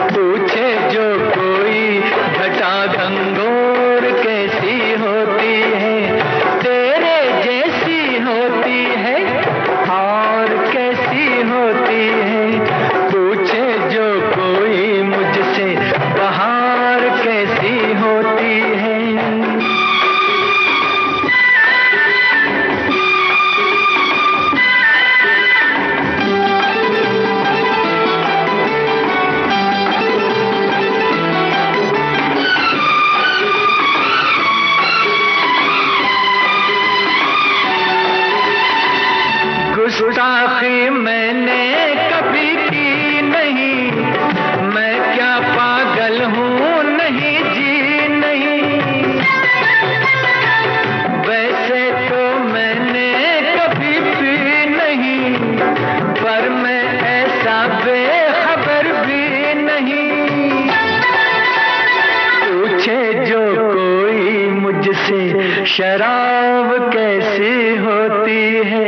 पूछे जो कोई घटा घंघोर कैसी होती है, तेरे जैसी होती है और कैसी होती है। पूछे जो कोई मुझसे बहार कैसी होती है। गुस्ताखी मैंने कभी की नहीं, मैं क्या पागल हूँ नहीं जी नहीं। वैसे तो मैंने कभी भी नहीं, पर मैं ऐसा बेखबर भी नहीं। पूछे जो कोई मुझसे शराब कैसी होती है,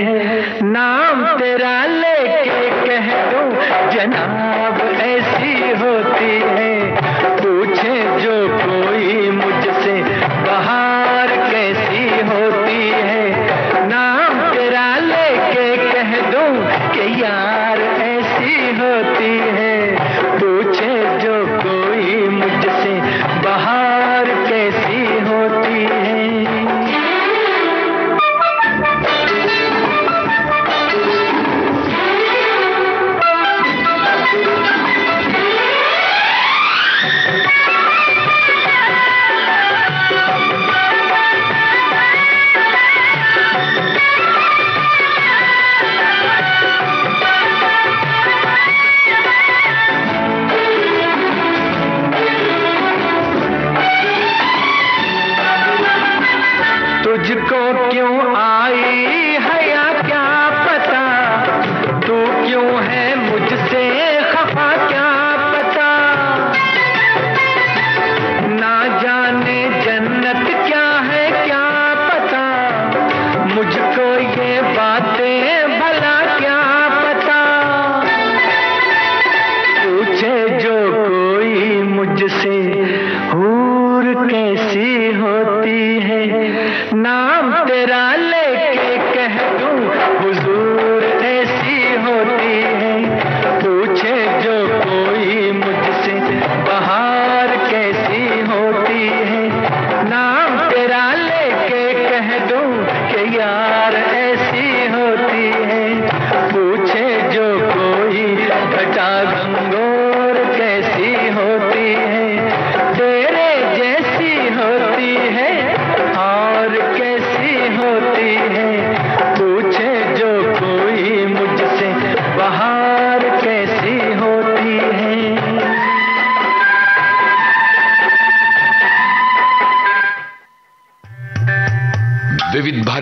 नाम तेरा लेके कह दूं जनाब ऐसी होती है। पूछे जो कोई मुझसे बहार कैसी होती है, नाम तेरा लेके कह दूं कि यार ऐसी होती है। पूछे जो कोई मुझसे बहार कैसी होती है।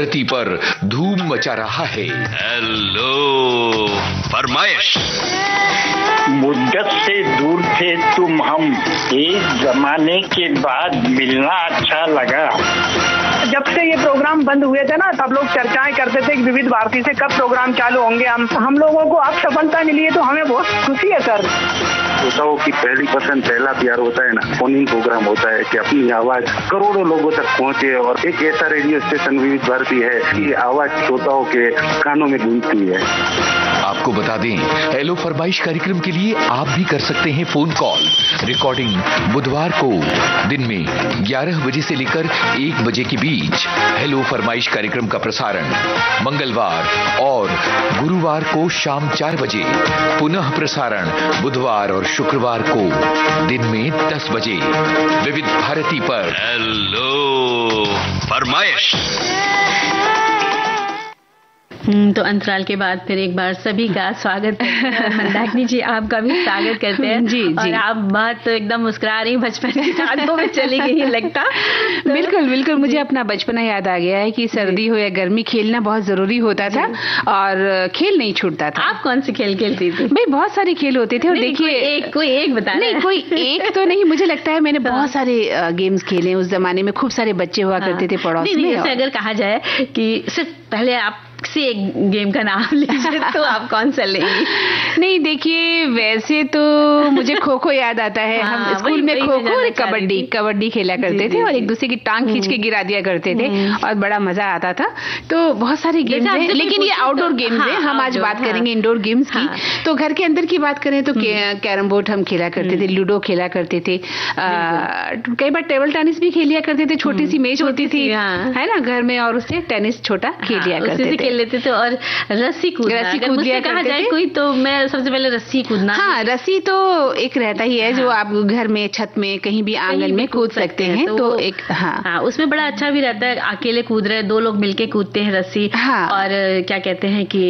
भारती पर धूम मचा रहा है। हेलो फरमाइश। मुद्दत से दूर थे तुम हम, एक जमाने के बाद मिलना अच्छा लगा। जब से ये प्रोग्राम बंद हुए थे ना, तब लोग चर्चाएं करते थे कि विविध भारती से कब प्रोग्राम चालू होंगे। हम लोगों को अब सफलता मिली है तो हमें बहुत खुशी है सर। श्रोताओं की पहली पसंद, पहला प्यार होता है ना, फोन इन प्रोग्राम होता है कि अपनी आवाज करोड़ों लोगों तक पहुंचे। और एक ऐसा रेडियो स्टेशन विविध भारती है कि आवाज श्रोताओं के कानों में गूंजती है। आपको बता दें, हेलो फरमाइश कार्यक्रम के लिए आप भी कर सकते हैं फोन कॉल। रिकॉर्डिंग बुधवार को दिन में 11 बजे से लेकर 1 बजे के बीच। हेलो फरमाइश कार्यक्रम का प्रसारण मंगलवार और गुरुवार को शाम 4 बजे। पुनः प्रसारण बुधवार और शुक्रवार को दिन में 10 बजे विविध भारती पर। हेलो फरमाइश। तो अंतराल के बाद फिर एक बार सभी का स्वागत है। मंदाकिनी जी, आपका भी स्वागत करते हैं। जी जी। और आप बहुत एकदम मुस्कुरा रही, बचपन की यादों में चली गई लगता। बिल्कुल बिल्कुल, मुझे अपना बचपना याद आ गया है कि सर्दी हो या गर्मी खेलना बहुत जरूरी होता था और खेल नहीं छूटता था। आप कौन से खेल खेलती थी? भाई बहुत सारे खेल होते थे। और देखिए कोई एक बता। नहीं, कोई एक तो नहीं, मुझे लगता है मैंने बहुत सारे गेम्स खेले उस जमाने में। खूब सारे बच्चे हुआ करते थे पड़ोस में। जैसे अगर कहा जाए कि सिर्फ पहले आप से एक गेम का नाम लीजिए तो आप कौन सा लेंगी? नहीं देखिए, वैसे तो मुझे खो खो याद आता है। हम स्कूल में खो खो और कबड्डी खेला करते थे और एक दूसरे की टांग खींच के गिरा दिया करते थे और बड़ा मजा आता था। तो बहुत सारे गेम्स हैं, लेकिन ये आउटडोर गेम्स हैं। हम आज बात करेंगे इंडोर गेम्स की। तो घर के अंदर की बात करें तो कैरम बोर्ड हम खेला करते थे, लूडो खेला करते थे, कई बार टेबल टेनिस भी खेलिया करते थे। छोटी सी मेज होती थी है ना घर में, और उससे टेनिस छोटा खेलिया करते थे, खेल लेते थे। और रस्सी कूदना कहा जाए कोई, तो मैं सबसे पहले रस्सी कूदना। हाँ, रस्सी तो एक रहता ही है जो आप घर में, छत में, कहीं भी आंगन में कूद सकते हैं। तो एक हाँ, उसमें बड़ा अच्छा भी रहता है। अकेले कूद रहे, 2 लोग मिलके कूदते हैं रस्सी। हाँ, और क्या कहते हैं कि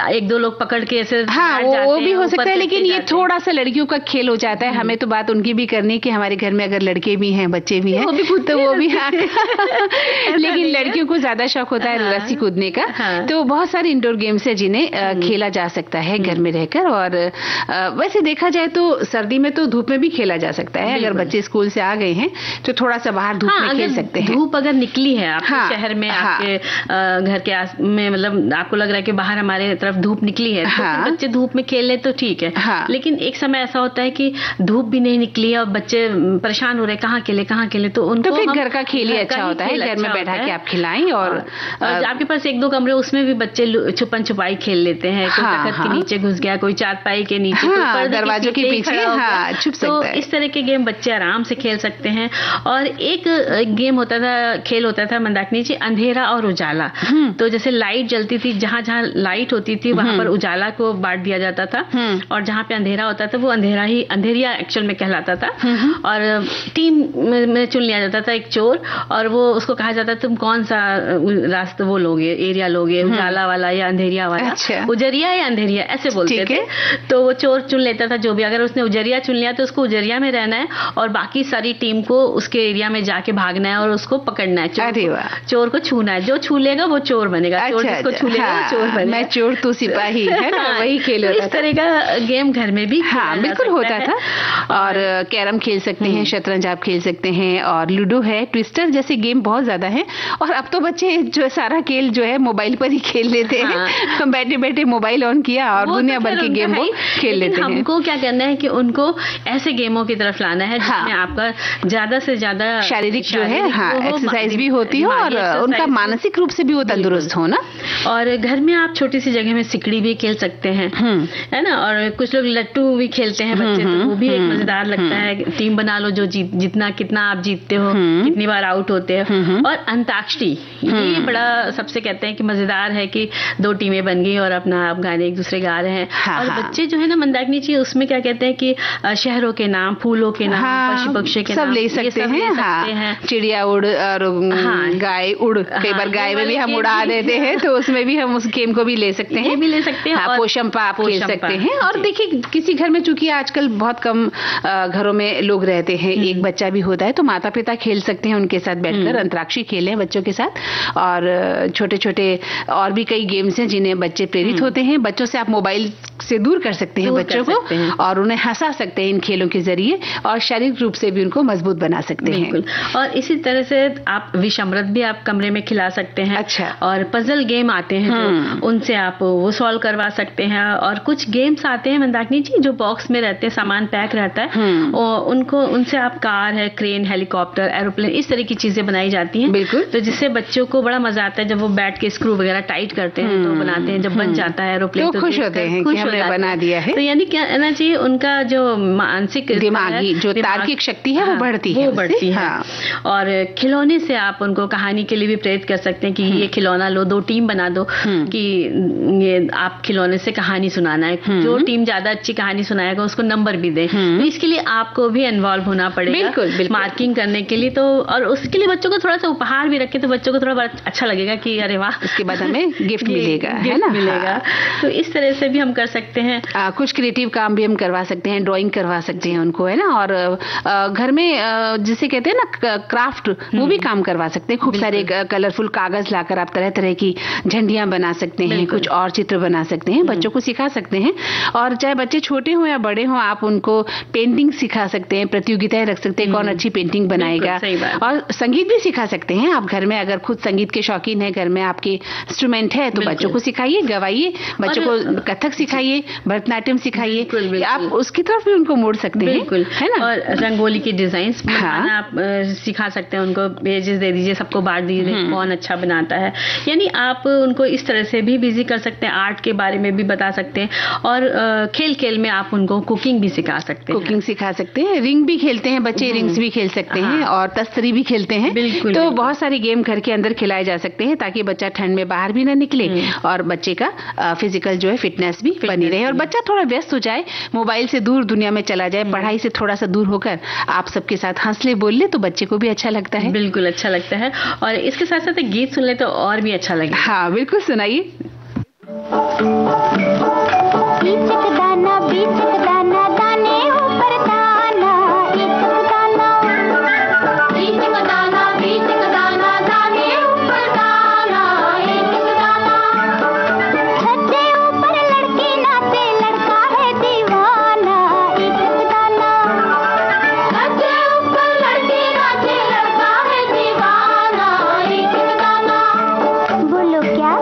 1-2 लोग पकड़ के ऐसे, हाँ वो भी हो सकता है। लेकिन ये थोड़ा सा लड़कियों का खेल हो जाता है। हमें तो बात उनकी भी करनी कि हमारे घर में अगर लड़के भी हैं, बच्चे भी हैं, तो वो भी हाँ। लेकिन लड़कियों को ज्यादा शौक होता है रस्सी कूदने का। तो बहुत सारे इंडोर गेम्स है जिन्हें खेला जा सकता है घर में रहकर। और वैसे देखा जाए तो सर्दी में तो धूप में भी खेला जा सकता है। अगर बच्चे स्कूल से आ गए हैं तो थोड़ा सा बाहर धूप में खेल सकते हैं। धूप अगर निकली है आपके शहर में, आपके घर के आस में, मतलब आपको लग रहा है कि बाहर हमारे तरफ धूप निकली है, तो बच्चे धूप में खेल ले तो ठीक है। लेकिन एक समय ऐसा होता है कि धूप भी नहीं निकली है और बच्चे परेशान हो रहे, कहाँ खेले, तो उनको फिर घर का खेल ही अच्छा होता है। घर में बैठा के आप खिलाएं। और आपके पास 1-2 कमरे, उसमें भी बच्चे छुपन छुपाई खेल लेते हैं। कोई तख्त के नीचे घुस गया, कोई चारपाई के नीचे, दरवाजों के पीछे छुप सकता है। तो इस तरह के गेम बच्चे आराम से खेल सकते हैं। और एक गेम होता था, खेल होता था मंदाकिनी जी, अंधेरा और उजाला। तो जैसे लाइट जलती थी, जहां जहां लाइट होती थी वहां पर उजाला को बांट दिया जाता था, और जहां पे अंधेरा होता था वो अंधेरिया एक्चुअल में कहलाता था। और टीम में चुन लिया जाता था एक चोर, और वो उसको कहा जाता तुम कौन सा रास्ता वो लोगे, एरिया लोगे, उजाला वाला या अंधेरिया वाला। अच्छा। उजरिया या अंधेरिया ऐसे बोलते थे। तो वो चोर चुन लेता था जो भी। अगर उसने उजरिया चुन लिया तो उसको उजरिया में रहना है और बाकी सारी टीम को उसके एरिया में जाके भागना है और उसको पकड़ना है। चोर को छूना है, जो छू लेगा वो चोर बनेगा। चोर जिसको छू लेगा वो चोर बनेगा। मैं चोर तू सिपाही, है ना, वही खेल होता था। इस तरह का गेम घर में भी बिल्कुल होता था। और कैरम खेल सकते हैं, शतरंज आप खेल सकते हैं, और लूडो है, ट्विस्टर जैसे गेम बहुत ज्यादा है। और अब तो बच्चे जो सारा खेल जो है मोबाइल पर ही खेल लेते हैं। बैठे बैठे मोबाइल ऑन किया और दुनिया भर के गेम वो खेल लेते हैं। हमको क्या करना है कि उनको ऐसे गेमों की तरफ लाना है जिसमें आपका ज्यादा से ज्यादा शारीरिक जो है एक्सरसाइज भी होती हो और उनका मानसिक रूप से भी वो तंदुरुस्त हो ना। और घर में आप छोटी सी जगह में सिकड़ी भी खेल सकते हैं, है ना। और कुछ लोग लट्टू भी खेलते हैं बच्चे, तो वो भी एक मजेदार लगता है। टीम बना लो, जो जितना कितना आप जीतते हो, कितनी बार आउट होते हो। और अंताक्षरी, ये बड़ा सबसे कहते हैं कि मजेदार मजेदार है कि 2 टीमें बन गई और अपना आप गाने एक दूसरे गा रहे हैं। और बच्चे जो है ना मंदाकिनी जी, उसमें क्या कहते हैं कि शहरों के नाम, फूलों के नाम, पशु पक्षी के नाम सब ले सकते हैं। चिड़िया उड़ और गाय उड़, कई बार गाय में भी हम उड़ा देते हैं, तो उसमें भी हम उस गेम को भी ले सकते हैं, भी ले सकते हैं। पोषम पाप खेल सकते हैं। और देखिए किसी घर में चूंकि आजकल बहुत कम घरों में लोग रहते हैं, एक बच्चा भी होता है, तो माता पिता खेल सकते हैं उनके साथ बैठकर, अंतराक्षरी खेलें बच्चों के साथ। और छोटे छोटे और भी कई गेम्स हैं जिन्हें बच्चे प्रेरित होते हैं। बच्चों से आप मोबाइल से दूर कर सकते हैं बच्चों को, और उन्हें हंसा सकते हैं इन खेलों के जरिए, और शारीरिक रूप से भी उनको मजबूत बना सकते हैं। और इसी तरह से आप विष अमृत भी आप कमरे में खिला सकते हैं। अच्छा। और पजल गेम आते हैं जो, उनसे आप वो सॉल्व करवा सकते हैं। और कुछ गेम्स आते हैं मंदाकिनी जी जो बॉक्स में रहते हैं, सामान पैक रहता है, और उनसे आप कार है, क्रेन, हेलीकॉप्टर, एरोप्लेन, इस तरह की चीजें बनाई जाती हैं। बिल्कुल। तो जिससे बच्चों को बड़ा मजा आता है जब वो बैठ के स्क्रू वगैरह टाइट करते हैं, तो बनाते हैं, जब बन जाता है एरोप्लेन तो खुश होते हैं कि हमने बना दिया है। तो यानी क्या कहना चाहिए, उनका जो मानसिक दिमागी जो तार्किक शक्ति है वो बढ़ती है। और खिलौने से आप उनको कहानी के लिए भी प्रेरित कर सकते हैं कि ये खिलौना लो, 2 टीम बना दो कि ये आप खिलौने से कहानी सुनाना है, जो टीम ज्यादा अच्छी कहानी सुनाएगा उसको नंबर भी दे। तो इसके लिए आपको भी इन्वॉल्व होना पड़ेगा। बिल्कुल। मार्किंग करने के लिए। तो और उसके लिए बच्चों को थोड़ा सा उपहार भी रखे तो बच्चों को थोड़ा अच्छा लगेगा कि अरे वाह, उसके बाद हमें गिफ्ट मिलेगा, है ना, मिलेगा। तो इस तरह से भी हम कर सकते हैं। कुछ क्रिएटिव काम भी हम करवा सकते हैं, ड्राइंग करवा सकते हैं उनको, है ना। और घर में जिसे कहते हैं ना क्राफ्ट, वो भी काम करवा सकते हैं। खूब सारे कलरफुल कागज लाकर आप तरह तरह की झंडियां बना सकते हैं, कुछ और चित्र बना सकते हैं, बच्चों को सिखा सकते हैं। और चाहे बच्चे छोटे हो या बड़े हो, आप उनको पेंटिंग सिखा सकते हैं, प्रतियोगिताएं रख सकते हैं, कौन अच्छी पेंटिंग बनाएगा। और संगीत भी सिखा सकते हैं आप घर में, अगर खुद संगीत के शौकीन है, घर में आपके इंस्ट्रूमेंट है, तो बच्चों को सिखाइए, गवाइए, बच्चों को कथक सिखाइए, भरतनाट्यम सिखाइए, आप उसकी तरफ भी उनको मोड़ सकते हैं, है ना। और रंगोली की डिजाइन आप सिखा सकते हैं, उनको पेजेस दे दीजिए, सबको बांट दीजिए, कौन अच्छा बनाता है। यानी आप उनको इस तरह से भी बिजी कर सकते हैं, आर्ट के बारे में भी बता सकते हैं। और खेल खेल में आप उनको कुकिंग भी सिखा सकते हैं। कुकिंग सिखा सकते हैं, रिंग भी खेलते हैं बच्चे, रिंग्स भी खेल सकते हैं, और तस्तरी भी खेलते हैं। तो बहुत सारे गेम घर के अंदर खिलाए जा सकते हैं, ताकि बच्चा ठंड में बाहर भी ना निकले, और बच्चे का फिजिकल जो है फिटनेस भी बनी रहे, और बच्चा थोड़ा व्यस्त हो जाए, मोबाइल से दूर दुनिया में चला जाए, पढ़ाई से थोड़ा सा दूर होकर आप सबके साथ हंस ले, बोल ले, तो बच्चे को भी अच्छा लगता है। बिल्कुल अच्छा लगता है। और इसके साथ साथ गीत सुन ले तो और भी अच्छा लगेगा। हाँ बिल्कुल, सुनाइए। दाने ऊपर दाना, एक दाना, बीच का दाना, बीच का दाना, दाने ऊपर दाना, एक दाना। छत से ऊपर लड़की नाचे, लड़का है दीवाना, एक दाना। छत से ऊपर लड़की नाचे, लड़का है दीवाना, एक दाना। बोलो क्या?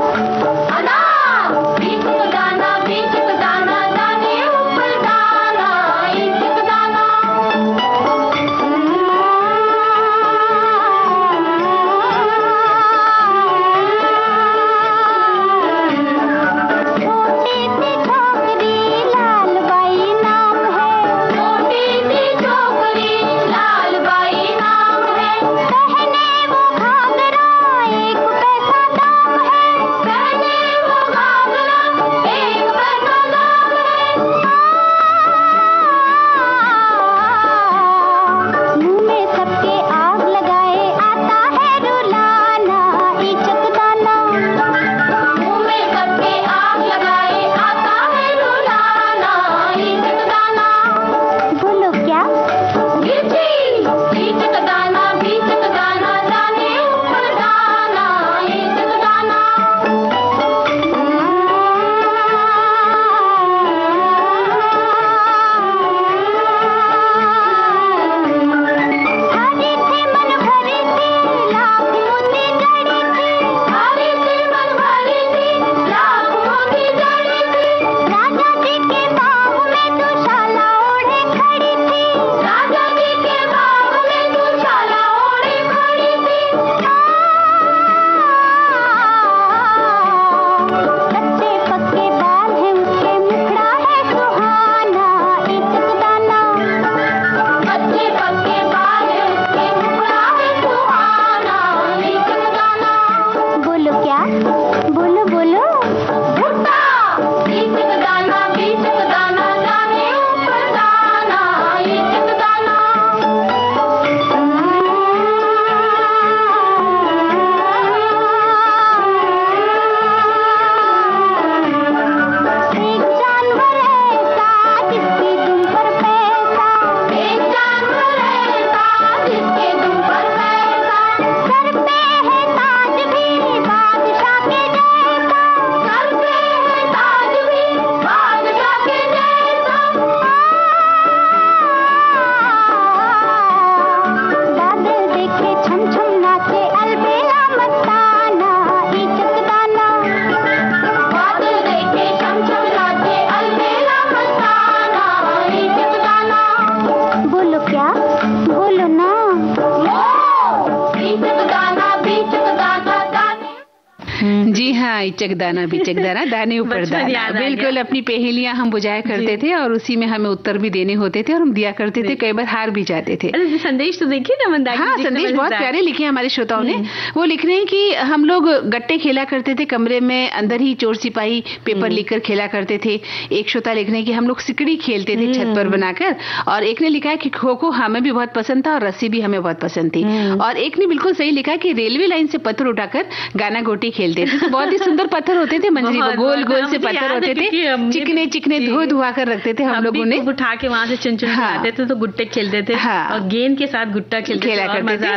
इचक दाना बिचक दाना दाने ऊपर दाना, बिल्कुल अपनी पहेलियां हम बुझाया करते थे और उसी में हमें उत्तर भी देने होते थे और हम दिया करते थे, कई बार हार भी जाते थे। संदेश तो देखिए ना मंदाकिनी। हाँ, संदेश बहुत प्यारे लिखे हैं हमारे श्रोताओं ने। वो लिख रहे हैं कि हम लोग गट्टे खेला करते थे कमरे में, अंदर ही चोर सिपाही पेपर लिखकर खेला करते थे। एक श्रोता लिख रहे हैं कि हम लोग सिकड़ी खेलते थे छत पर बनाकर, और एक ने लिखा है कि खो खो हमें भी बहुत पसंद था और रस्सी भी हमें बहुत पसंद थी, और एक ने बिल्कुल सही लिखा कि रेलवे लाइन से पत्थर उठाकर गाना गोटी खेलते थे। तो बहुत ही सुंदर पत्थर होते थे मंजरी, गोल गोल से पत्थर होते थे, चिकने चिकने धो धुआ कर रखते थे हम लोग उन्हें, उठा के वहां से चुन चुन आते थे तो गुट्टे खेलते थे और गेंद के साथ गुट्टा खेला करते थे।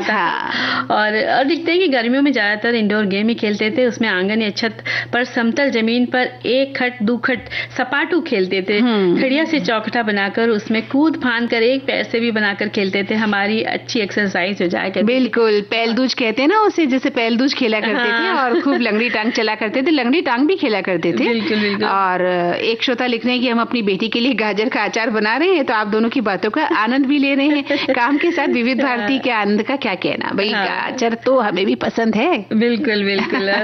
और दिखते हैं कि गर्मियों में ज्यादातर इंडोर गेम ही खेलते थे। उसमें आंगन या छत पर समतल जमीन पर एक खट दो खट सपाटू खेलते थे, खड़िया से चौखटा बनाकर उसमें कूद फांद कर एक पैर से भी बनाकर खेलते थे। हमारी अच्छी एक्सरसाइज हो जाए। बिल्कुल, पैलदूज कहते हैं ना उसे, जैसे पैलदूज खेला करते थे और खूब लंगड़ी टांग चला करते थे, लंगड़ी टांग भी खेला करते थे। बिल्कुल। और एक श्रोता लिख रहे हैं कि हम अपनी बेटी के लिए गाजर का अचार बना रहे हैं, तो आप दोनों की बातों का आनंद भी ले रहे हैं। काम के साथ विविध भारती के आनंद का क्या कहना भाई, गाजर तो हमें भी पसंद है। बिल्कुल।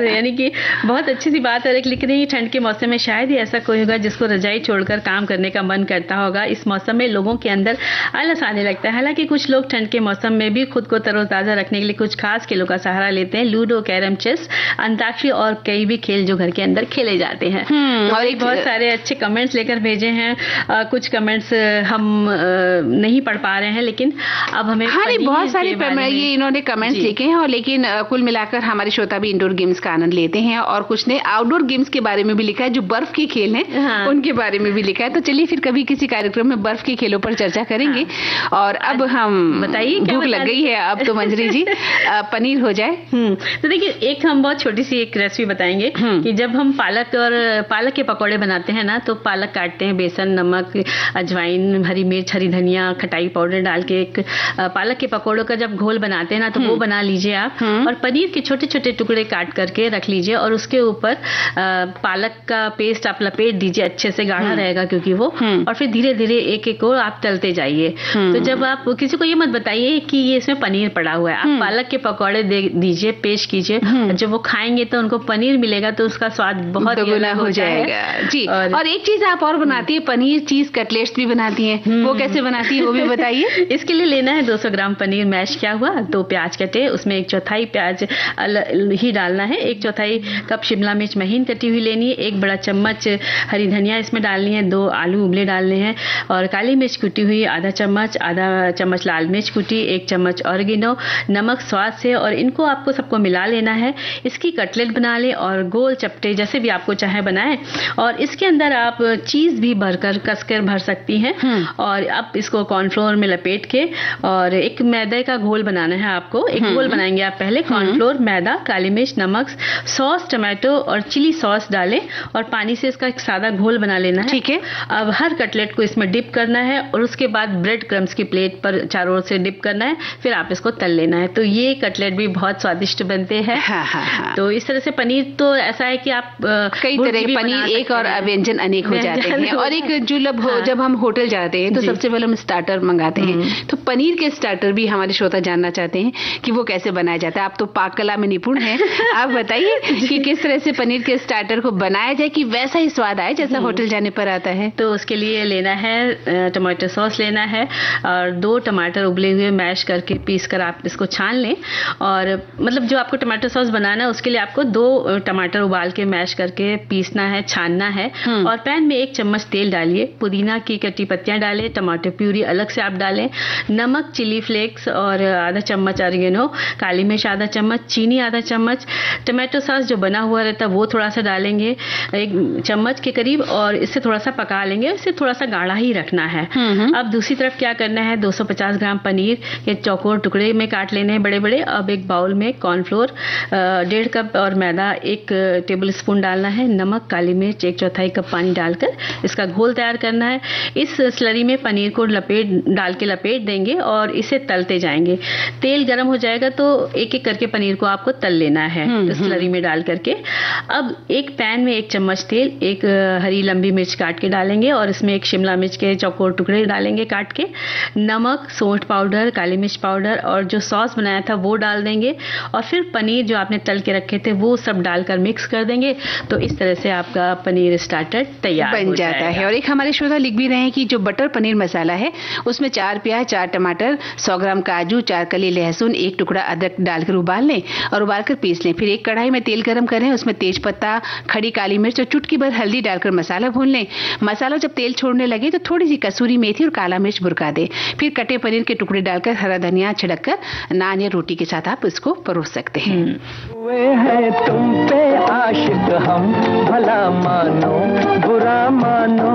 यानी कि बहुत अच्छी सी बात है। लिख रही है ठंड के मौसम में शायद ही ऐसा कोई होगा जिसको रजाई छोड़कर काम करने का मन करता होगा। इस मौसम में लोगों के अंदर आलस आने लगता है। हालांकि कुछ लोग ठंड के मौसम में भी खुद को तरोताजा रखने के लिए कुछ खास खेलों का सहारा लेते हैं। लूडो, कैरम, चेस, अंताक्षरी और कई भी खेल जो घर के अंदर खेले जाते हैं। और एक बहुत सारे अच्छे कमेंट्स लेकर भेजे हैं। कुछ कमेंट्स हम नहीं पढ़ पा रहे हैं, लेकिन अब हमें बहुत सारे ये इन्होंने कमेंट्स लिखे हैं। और लेकिन कुल मिलाकर हमारे श्रोता भी इंडोर गेम्स का आनंद लेते हैं, और कुछ ने आउटडोर गेम्स के बारे में भी लिखा है, जो बर्फ के खेल हैं उनके बारे में भी लिखा है। तो चलिए फिर कभी किसी कार्यक्रम में बर्फ के खेलों पर चर्चा करेंगे। और अब हम बताइए, भूख लग गई है अब तो मंजरी जी, पनीर हो जाए। तो देखिए, एक हम बहुत छोटी सी एक रेसिपी बताएंगे कि जब हम पालक के पकौड़े बनाते हैं ना, तो पालक काटते हैं, बेसन, नमक, अजवाइन, हरी मिर्च, हरी धनिया, खटाई पाउडर डाल के एक पालक के पकौड़ों का जब घोल बनाते हैं ना, तो वो बना लीजिए आप। और पनीर के छोटे छोटे टुकड़े काट करके रख लीजिए, और उसके ऊपर पालक का पेस्ट आप लपेट दीजिए, अच्छे से गाढ़ा रहेगा क्योंकि वो। और फिर धीरे धीरे एक एक को आप तलते जाइए। तो जब आप किसी को ये मत बताइए कि ये इसमें पनीर पड़ा हुआ है, आप पालक के पकौड़े दे दीजिए, पेश कीजिए, जब वो खाएंगे तो उनको पनीर मिलेगा, तो उसका स्वाद बहुत दुगना हो जाएगा जी। और एक चीज आप और बनाती है, पनीर चीज कटलेट्स भी बनाती हैं, वो कैसे बनाती है वो भी बताइए। इसके लिए लेना है 200 ग्राम पनीर मैश किया हुआ, 2 प्याज कटे, उसमें 1/4 प्याज ही डालना है, 1/4 कप शिमला मिर्च महीन कटी हुई लेनी है, 1 बड़ा चम्मच हरी धनिया इसमें डालनी है, 2 आलू उबले डालने हैं, और काली मिर्च कुटी हुई आधा चम्मच लाल मिर्च कुटी, 1 चम्मच ऑरिगेनो, नमक स्वाद से, और इनको आपको सबको मिला लेना है। इसकी कटलेट बना ले और गोल चपटे जैसे भी आपको चाहे बनाएं, और इसके अंदर आप चीज भी भरकर कसकर भर सकती हैं। और अब इसको कॉर्नफ्लोर में लपेट के, और एक मैदे का घोल बनाना है आपको। एक घोल बनाएंगे आप पहले, कॉर्नफ्लोर, मैदा, काली मिर्च, नमक, सॉस, टमाटो और चिली सॉस डालें, और पानी से इसका एक सादा घोल बना लेना है। ठीक है। अब हर कटलेट को इसमें डिप करना है, और उसके बाद ब्रेड क्रम्स की प्लेट पर चारों ओर से डिप करना है, फिर आप इसको तल लेना है। तो ये कटलेट भी बहुत स्वादिष्ट बनते हैं। तो इस तरह से पनीर तो ऐसा है कि आप कई तरह के पनीर एक और व्यंजन अनेक हो जाते हैं। और एक जब हम होटल जाते हैं तो सबसे पहले हम स्टार्टर मंगाते हैं, तो पनीर के स्टार्टर भी हमारे श्रोता जानना चाहते हैं कि वो कैसे बनाया जाता है। आप तो पाक कला में निपुण हैं, आप बताइए कि किस तरह से पनीर के स्टार्टर को बनाया जाए कि वैसा ही स्वाद आए जैसा होटल जाने पर आता है। तो उसके लिए लेना है टमाटो सॉस लेना है, और 2 टमाटर उबले हुए मैश करके पीस कर आप इसको छान लें। और मतलब जो आपको टमाटो सॉस बनाना है उसके लिए आपको 2 टमाटर उबाल के मैश करके पीसना है, छानना है। और पैन में 1 चम्मच तेल डालिए, पुदीना की कटी पत्तियां डालें, टमाटर प्यूरी अलग से आप डालें, नमक, चिली फ्लेक्स और आधा चम्मच ऑरिगेनो, काली मिर्च आधा चम्मच, चीनी आधा चम्मच, टमाटो सॉस जो बना हुआ रहता है वो थोड़ा सा डालेंगे, 1 चम्मच के करीब, और इससे थोड़ा सा पका लेंगे। इसे थोड़ा सा गाढ़ा ही रखना है। अब दूसरी तरफ क्या करना है, 250 ग्राम पनीर के चौकोर टुकड़े में काट लेने हैं बड़े बड़े। अब एक बाउल में कॉर्नफ्लोर 1.5 कप और मैदा 1 टेबल स्पून डालना है, नमक, काली मिर्च 1/4 कप पानी डालकर इसका घोल तैयार करना है। इस स्लरी में पनीर को डाल के लपेट देंगे और इसे तलते जाएंगे। तेल गर्म हो जाएगा तो एक एक करके पनीर को आपको तल लेना है स्लरी में डाल करके। अब एक पैन में 1 चम्मच तेल, 1 हरी लंबी मिर्च काट के डालेंगे, और इसमें 1 शिमला मिर्च के चौकोर टुकड़े डालेंगे काट के, नमक, सौंठ पाउडर, काली मिर्च पाउडर और जो सॉस बनाया था वो डाल देंगे, और फिर पनीर जो आपने तल के रखे थे वो सब डाल डालकर मिक्स कर देंगे तो इस तरह से आपका पनीर स्टार्टर तैयार बन जाता है। और एक हमारे श्रोता लिख भी रहे हैं कि जो बटर पनीर मसाला है उसमें 4 प्याज, 4 टमाटर, 100 ग्राम काजू, 4 कली लहसुन, 1 टुकड़ा अदरक डालकर उबाल लें और उबालकर पीस लें। फिर एक कढ़ाई में तेल गरम करें, उसमें तेज पत्ता, खड़ी काली मिर्च और चुटकी भर हल्दी डालकर मसाला भून लें। मसाला जब तेल छोड़ने लगे तो थोड़ी सी कसूरी मेथी और काला मिर्च बुरका दें। फिर कटे पनीर के टुकड़े डालकर हरा धनिया छिड़ककर नान या रोटी के साथ आप इसको परोस सकते हैं। हुए हैं तुम पे आशिक हम, भला मानो बुरा मानो,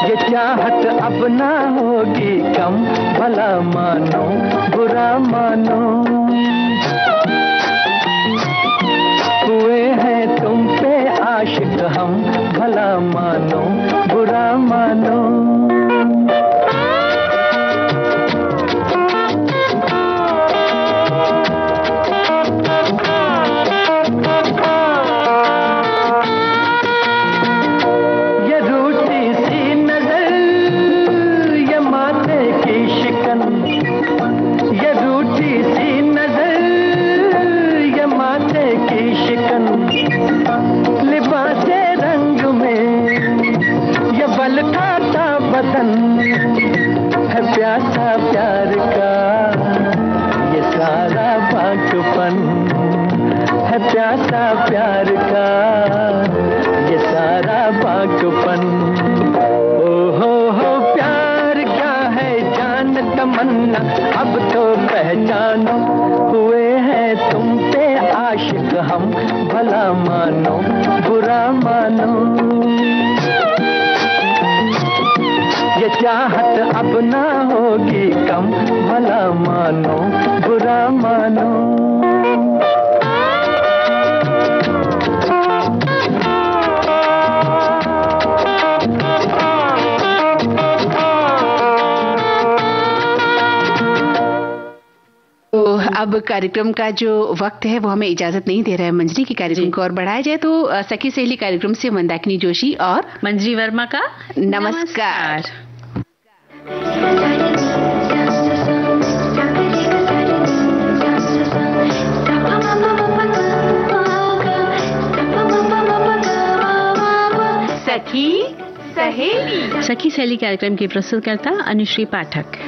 ये चाहत अब ना होगी कम, भला मानो बुरा मानो। हुए हैं तुम पे आशिक हम, भला मानो बुरा मानो। है प्यासा प्यार का ये सारा बांटपन, है प्यासा प्यार का ये सारा बांटपन। ओ हो प्यार क्या है जान तमन्ना, अब तो पहचानो। हुए हैं तुम पे आशिक हम, भला मानो बुरा मानो, ये चाहत अब ना होगी कम, भला मानो बुरा मानो। तो अब कार्यक्रम का जो वक्त है वो हमें इजाजत नहीं दे रहा है मंजरी की कार्यक्रम को और बढ़ाया जाए। तो सखी सहेली कार्यक्रम से मंदाकिनी जोशी और मंजरी वर्मा का नमस्कार। सखी सहेली कार्यक्रम की प्रस्तुतकर्ता अनुश्री पाठक।